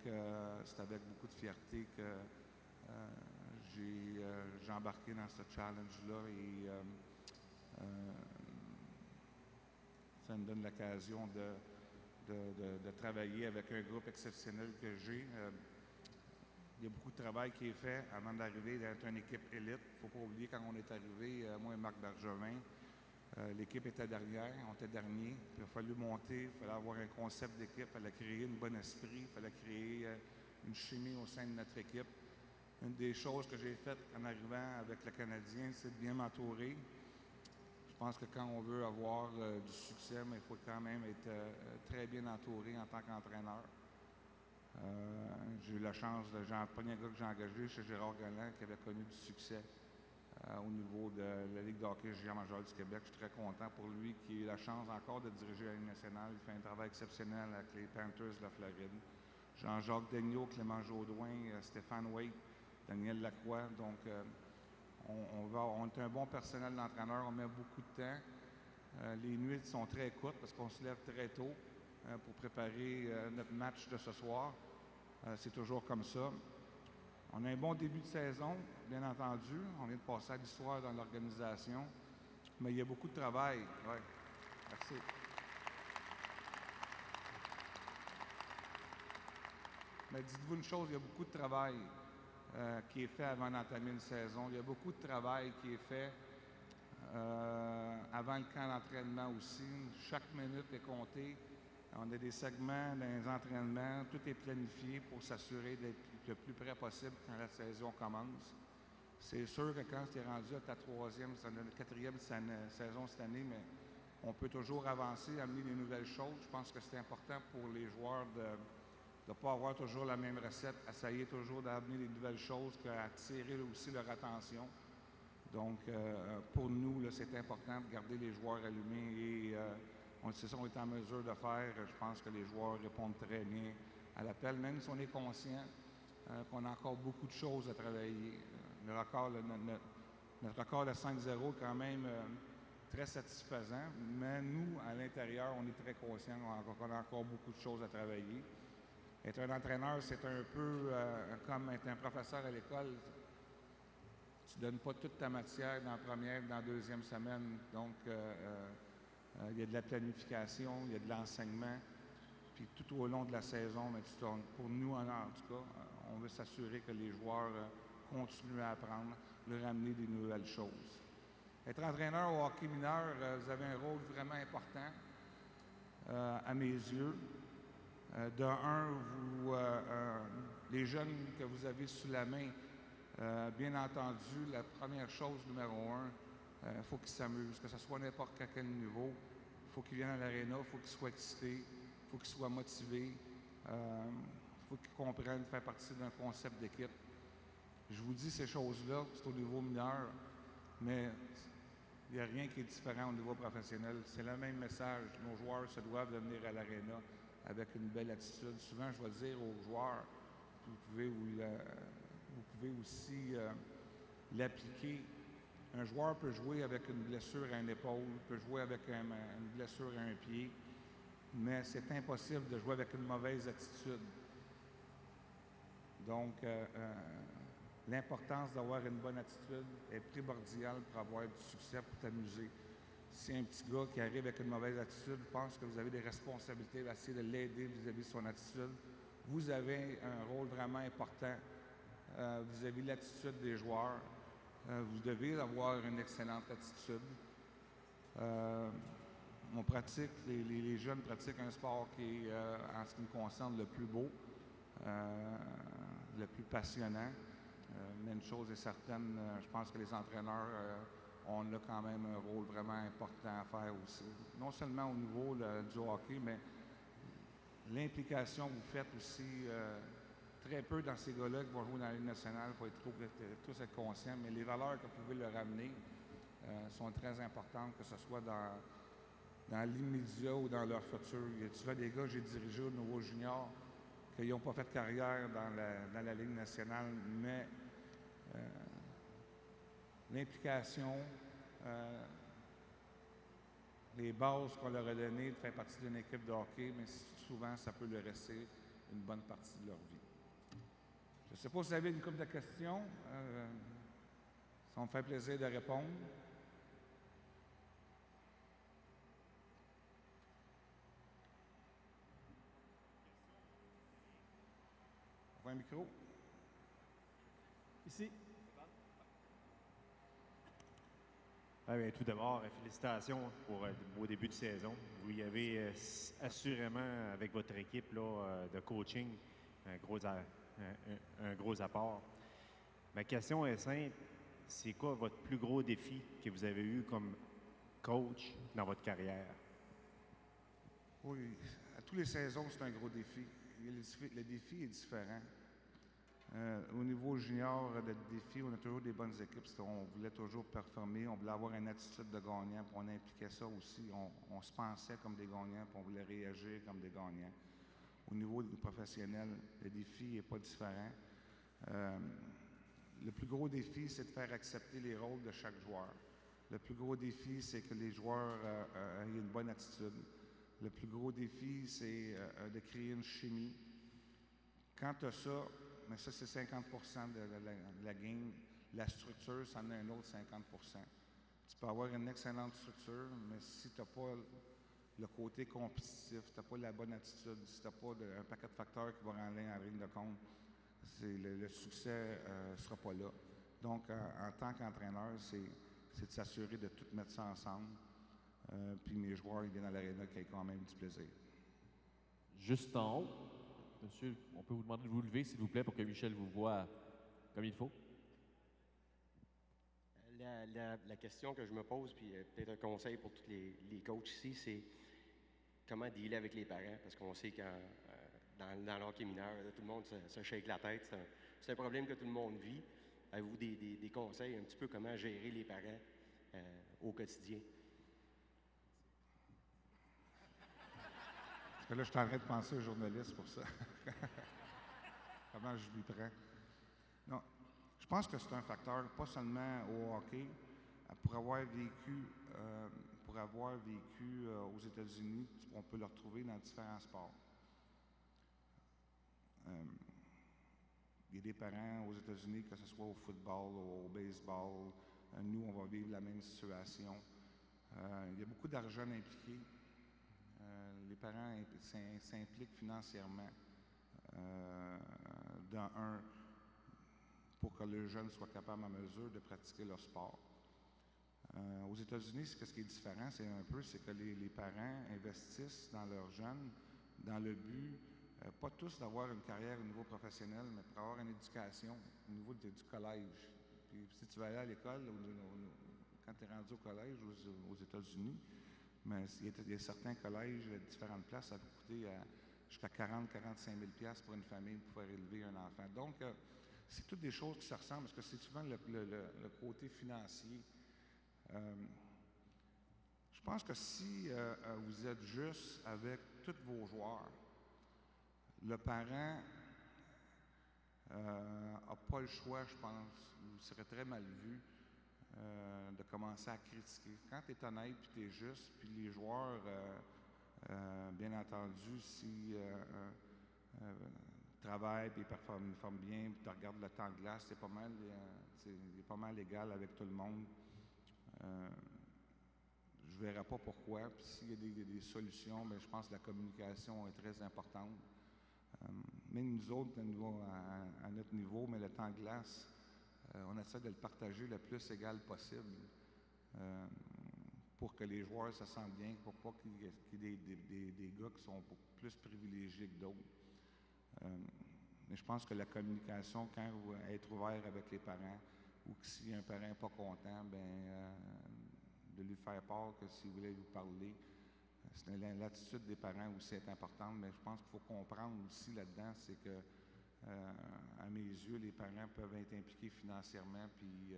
J: c'est avec beaucoup de fierté que j'ai embarqué dans ce challenge-là et ça me donne l'occasion de travailler avec un groupe exceptionnel que j'ai. Il y a beaucoup de travail qui est fait avant d'arriver à être une équipe élite. Il ne faut pas oublier, quand on est arrivé, moi et Marc Bergevin, l'équipe était dernière, on était dernier. Il a fallu monter, il fallait avoir un concept d'équipe, il fallait créer un bon esprit, il fallait créer une chimie au sein de notre équipe. Une des choses que j'ai faites en arrivant avec le Canadien, c'est de bien m'entourer. Je pense que quand on veut avoir du succès, mais il faut quand même être très bien entouré en tant qu'entraîneur. J'ai eu la chance le premier gars que j'ai engagé chez Gérard Galland qui avait connu du succès au niveau de la Ligue de hockey junior majeure du Québec. Je suis très content pour lui qui a eu la chance encore de diriger la Ligue nationale. Il fait un travail exceptionnel avec les Panthers de la Floride. Jean-Jacques Daigneault, Clément Jaudoin, Stéphane Waite, Daniel Lacroix. Donc, on est un bon personnel d'entraîneur, on met beaucoup de temps. Les nuits sont très courtes parce qu'on se lève très tôt pour préparer notre match de ce soir. C'est toujours comme ça. On a un bon début de saison, bien entendu. On vient de passer à l'histoire dans l'organisation. Mais il y a beaucoup de travail. Ouais. Merci. Mais dites-vous une chose, il y a beaucoup de travail qui est fait avant d'entamer une saison. Il y a beaucoup de travail qui est fait avant le camp d'entraînement aussi. Chaque minute est comptée. On a des segments dans les entraînements, tout est planifié pour s'assurer d'être le plus près possible quand la saison commence. C'est sûr que quand tu es rendu à ta quatrième saison cette année, mais on peut toujours avancer, amener des nouvelles choses. Je pense que c'est important pour les joueurs de ne pas avoir toujours la même recette, essayer toujours d'amener des nouvelles choses, attirer aussi leur attention. Donc, pour nous, c'est important de garder les joueurs allumés et c'est ça qu'on est en mesure de faire. Je pense que les joueurs répondent très bien à l'appel, même si on est conscient qu'on a encore beaucoup de choses à travailler. Notre record de 5-0 est quand même très satisfaisant, mais nous, à l'intérieur, on est très conscients qu'on a encore beaucoup de choses à travailler. Être un entraîneur, c'est un peu comme être un professeur à l'école. Tu ne donnes pas toute ta matière dans la première, dans la deuxième semaine. Donc, il y a de la planification, il y a de l'enseignement. Puis tout au long de la saison, mais pour nous, en tout cas, on veut s'assurer que les joueurs continuent à apprendre, leur amener des nouvelles choses. Être entraîneur au hockey mineur, vous avez un rôle vraiment important à mes yeux. Les jeunes que vous avez sous la main, bien entendu, la première chose, numéro un, il faut qu'ils s'amusent, que ce soit n'importe quel niveau. Il faut qu'ils viennent à l'aréna, il faut qu'ils soient excités, il faut qu'ils soient motivés, il faut qu'ils comprennent faire partie d'un concept d'équipe. Je vous dis ces choses-là, c'est au niveau mineur, mais il n'y a rien qui est différent au niveau professionnel. C'est le même message. Nos joueurs se doivent de venir à l'aréna avec une belle attitude. Souvent, je vais dire aux joueurs, vous pouvez aussi l'appliquer. Un joueur peut jouer avec une blessure à une épaule, peut jouer avec une blessure à un pied, mais c'est impossible de jouer avec une mauvaise attitude. Donc, l'importance d'avoir une bonne attitude est primordiale pour avoir du succès, pour t'amuser. Si un petit gars qui arrive avec une mauvaise attitude pense que vous avez des responsabilités d'essayer de l'aider vis-à-vis de son attitude, vous avez un rôle vraiment important vis-à-vis de l'attitude des joueurs. Vous devez avoir une excellente attitude. Les jeunes pratiquent un sport qui est, en ce qui me concerne, le plus beau, le plus passionnant. Mais une chose est certaine, je pense que les entraîneurs ont là quand même un rôle vraiment important à faire aussi. Non seulement au niveau du hockey, mais l'implication que vous faites aussi très peu dans ces gars-là qui vont jouer dans la Ligue nationale. Il faut tous être conscients, mais les valeurs que vous pouvez leur amener sont très importantes, que ce soit dans l'immédiat ou dans leur futur. Il y a souvent des gars que j'ai dirigés au niveau junior qui n'ont pas fait de carrière dans la Ligue nationale, mais l'implication, les bases qu'on leur a données de faire partie d'une équipe de hockey, mais souvent, ça peut leur rester une bonne partie de leur vie. Je ne sais pas si vous avez une couple de questions. Ça me fait plaisir de répondre. On voit un micro?
K: Ici.
F: Tout d'abord, félicitations pour le beau début de saison. Vous y avez assurément, avec votre équipe là, de coaching, un gros apport. Ma question est simple. C'est quoi votre plus gros défi que vous avez eu comme coach dans votre carrière?
J: Oui, à toutes les saisons, c'est un gros défi. Le défi est différent. Au niveau junior, le défi, on a toujours des bonnes équipes. On voulait toujours performer, on voulait avoir une attitude de gagnant, puis on impliquait ça aussi. On se pensait comme des gagnants, puis on voulait réagir comme des gagnants. Au niveau du professionnel, le défi n'est pas différent. Le plus gros défi, c'est de faire accepter les rôles de chaque joueur. Le plus gros défi, c'est que les joueurs aient une bonne attitude. Le plus gros défi, c'est de créer une chimie. Quand tu as ça, mais ça, c'est 50 de la game. La structure, ça en a un autre 50 Tu peux avoir une excellente structure, mais si tu n'as pas le côté compétitif, si tu n'as pas la bonne attitude, si tu n'as pas un paquet de facteurs qui vont rentrer en ligne de compte, le succès ne sera pas là. Donc, en tant qu'entraîneur, c'est de s'assurer de tout mettre ça ensemble. Puis mes joueurs, ils viennent à l'aréna qui aient quand même du plaisir.
A: juste en haut. Monsieur, on peut vous demander de vous lever, s'il vous plaît, pour que Michel vous voie comme il faut.
K: La question que je me pose, puis peut-être un conseil pour tous les coachs ici, c'est comment dealer avec les parents, parce qu'on sait que dans l'hockey mineur, là, tout le monde se shake la tête. C'est un problème que tout le monde vit. Avez-vous des conseils un petit peu comment gérer les parents au quotidien?
J: Parce que là, je suis en train de penser aux journalistes pour ça. Comment je lui prends? Non, je pense que c'est un facteur, pas seulement au hockey. Pour avoir vécu aux États-Unis, on peut le retrouver dans différents sports. Il y a des parents aux États-Unis, que ce soit au football, au baseball, nous, on va vivre la même situation. Il y a beaucoup d'argent impliqué. Les parents s'impliquent financièrement, pour que le jeune soit capable à mesure de pratiquer leur sport. Aux États-Unis, ce qui est différent, c'est que les parents investissent dans leurs jeunes dans le but, pas tous d'avoir une carrière au niveau professionnel, mais pour avoir une éducation au niveau du collège. Puis si tu vas aller à l'école, quand tu es rendu au collège aux États-Unis, mais il y a certains collèges à différentes places, ça peut coûter jusqu'à 40-45 000 $ pour une famille pour pouvoir élever un enfant. Donc, c'est toutes des choses qui se ressemblent, parce que c'est souvent le côté financier. Je pense que si vous êtes juste avec tous vos joueurs, le parent n'a pas le choix, je pense, il serait très mal vu de commencer à critiquer. Quand tu es honnête puis tu es juste, puis les joueurs, bien entendu, si travaillent puis performent bien, puis tu regardes le temps de glace, c'est pas mal égal avec tout le monde. Je ne verrai pas pourquoi. Puis s'il y a des solutions, bien, je pense que la communication est très importante. Même nous autres, à notre niveau, mais le temps de glace, on essaie de le partager le plus égal possible pour que les joueurs se sentent bien, pour pas qu'il y ait des gars qui sont plus privilégiés que d'autres. Mais je pense que la communication, quand vous être ouvert avec les parents, ou que si un parent n'est pas content, de lui faire part que s'il voulait vous parler, l'attitude des parents aussi est importante, mais je pense qu'il faut comprendre aussi là-dedans, c'est que, à mes yeux, les parents peuvent être impliqués financièrement, puis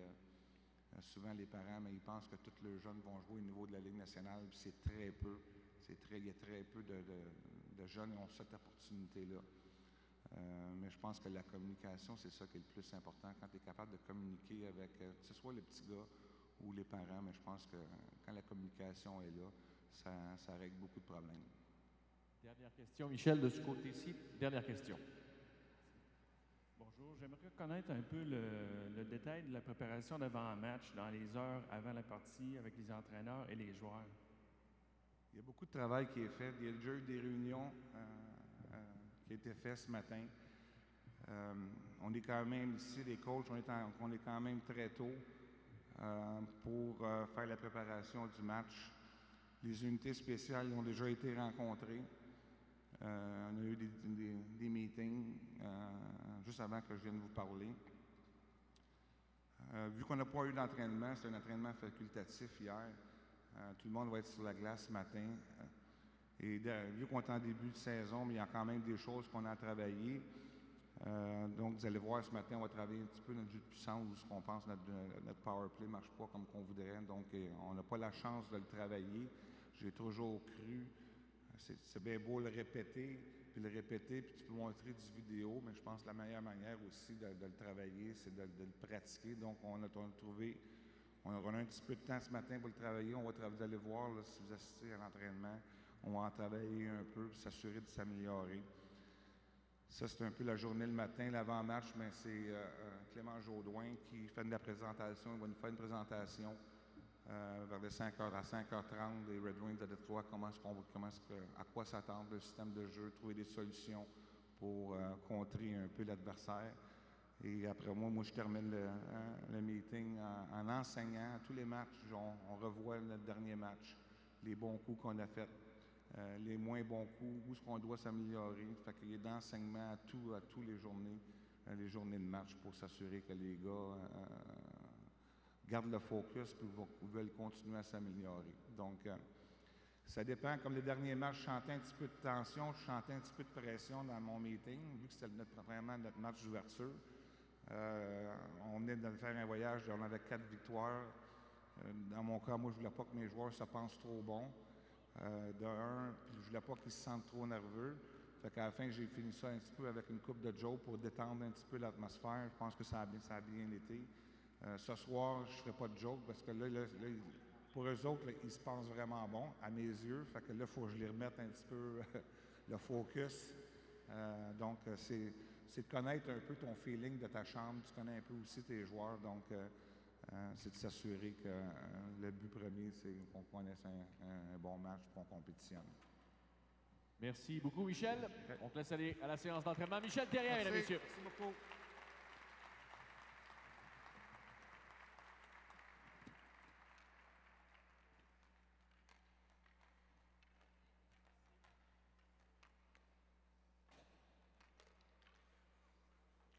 J: souvent les parents, mais ils pensent que tous leurs jeunes vont jouer au niveau de la Ligue nationale, puis c'est très peu. Il y a très peu de jeunes qui ont cette opportunité-là. Mais je pense que la communication, c'est ça qui est le plus important. Quand tu es capable de communiquer avec, que ce soit les petits gars ou les parents, mais je pense que quand la communication est là, ça règle beaucoup de problèmes.
A: Dernière question, Michel, de ce côté-ci. Dernière question.
L: Bonjour, j'aimerais connaître un peu le détail de la préparation d'avant-match dans les heures avant la partie avec les entraîneurs et les joueurs.
J: Il y a beaucoup de travail qui est fait. Il y a déjà eu des réunions qui ont été faites ce matin. On est quand même ici, les coachs, on est quand même très tôt pour faire la préparation du match. Les unités spéciales ont déjà été rencontrées. On a eu des meetings juste avant que je vienne vous parler. Vu qu'on n'a pas eu d'entraînement, c'est un entraînement facultatif hier. Tout le monde va être sur la glace ce matin. Et vu qu'on est en début de saison, mais il y a quand même des choses qu'on a à travailler. Donc, vous allez voir, ce matin, on va travailler un petit peu notre jeu de puissance, où on pense que notre power play ne marche pas comme qu'on voudrait. Donc, on n'a pas la chance de le travailler. J'ai toujours cru, c'est bien beau le répéter, puis tu peux montrer du vidéo, mais je pense que la meilleure manière aussi de le travailler, c'est de le pratiquer. Donc, on a un petit peu de temps ce matin pour le travailler. Vous allez voir, là, si vous assistez à l'entraînement, on va en travailler un peu pour s'assurer de s'améliorer. Ça, c'est un peu la journée le matin. L'avant-match, mais c'est Clément Jaudoin qui fait de la présentation. Il va nous faire une présentation vers les 5h à 5h30 des Red Wings de Détroit, à quoi s'attendre, le système de jeu, trouver des solutions pour contrer un peu l'adversaire. Et après moi, je termine le meeting en enseignant à tous les matchs. On revoit notre dernier match, les bons coups qu'on a faits, les moins bons coups, où est-ce qu'on doit s'améliorer. Fait qu'il y a d'enseignement à tous les journées de match pour s'assurer que les gars gardent le focus et veulent continuer à s'améliorer. Donc, ça dépend. Comme les derniers matchs, je sentais un petit peu de tension, je sentais un petit peu de pression dans mon meeting, vu que c'était vraiment notre match d'ouverture. On venait de faire un voyage, on avait 4 victoires. Dans mon cas, moi, je ne voulais pas que mes joueurs se pensent trop bons. Puis je ne voulais pas qu'ils se sentent trop nerveux. Fait qu'à la fin, j'ai fini ça un petit peu avec une coupe de Joe pour détendre un petit peu l'atmosphère. Je pense que ça a bien été. Ce soir, je ne ferai pas de joke parce que là, pour eux autres, là, ils se pensent vraiment bons, à mes yeux. Fait que là, il faut que je les remette un petit peu le focus. Donc, c'est de connaître un peu ton feeling de ta chambre. Tu connais un peu aussi tes joueurs. Donc, c'est de s'assurer que le but premier, c'est qu'on connaisse un bon match pour qu'on compétitionne.
A: Merci beaucoup, Michel. On te laisse aller à la séance d'entraînement. Michel Therrien, mesdames et messieurs.
E: Merci beaucoup.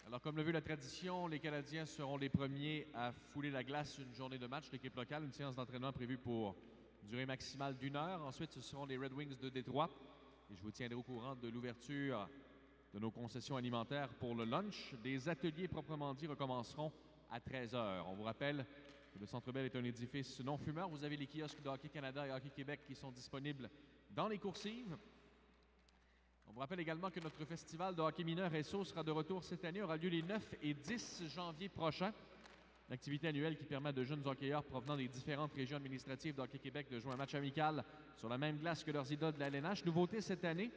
A: Alors, comme le veut la tradition, les Canadiens seront les premiers à fouler la glace une journée de match. L'équipe locale, une séance d'entraînement prévue pour durée maximale d'1 heure. Ensuite, ce seront les Red Wings de Détroit. Et je vous tiendrai au courant de l'ouverture de nos concessions alimentaires pour le lunch. Des ateliers proprement dit recommenceront à 13 heures. On vous rappelle que le Centre Bell est un édifice non fumeur. Vous avez les kiosques de Hockey Canada et Hockey Québec qui sont disponibles dans les coursives. On vous rappelle également que notre festival de hockey mineur SO sera de retour cette année, aura lieu les 9 et 10 janvier prochains. Une activité annuelle qui permet à de jeunes hockeyeurs provenant des différentes régions administratives de Hockey Québec de jouer un match amical sur la même glace que leurs idoles de la LNH. Nouveauté cette année,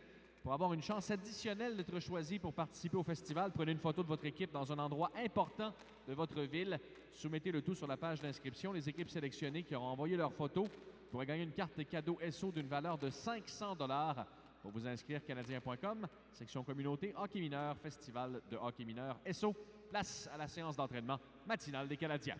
A: pour avoir une chance additionnelle d'être choisi pour participer au festival, prenez une photo de votre équipe dans un endroit important de votre ville. Soumettez le tout sur la page d'inscription. Les équipes sélectionnées qui auront envoyé leurs photos pourraient gagner une carte cadeau SO d'une valeur de 500 $. Pour vous inscrire, canadien.com, section communauté, hockey mineur, festival de hockey mineur SO. Place à la séance d'entraînement matinale des Canadiens.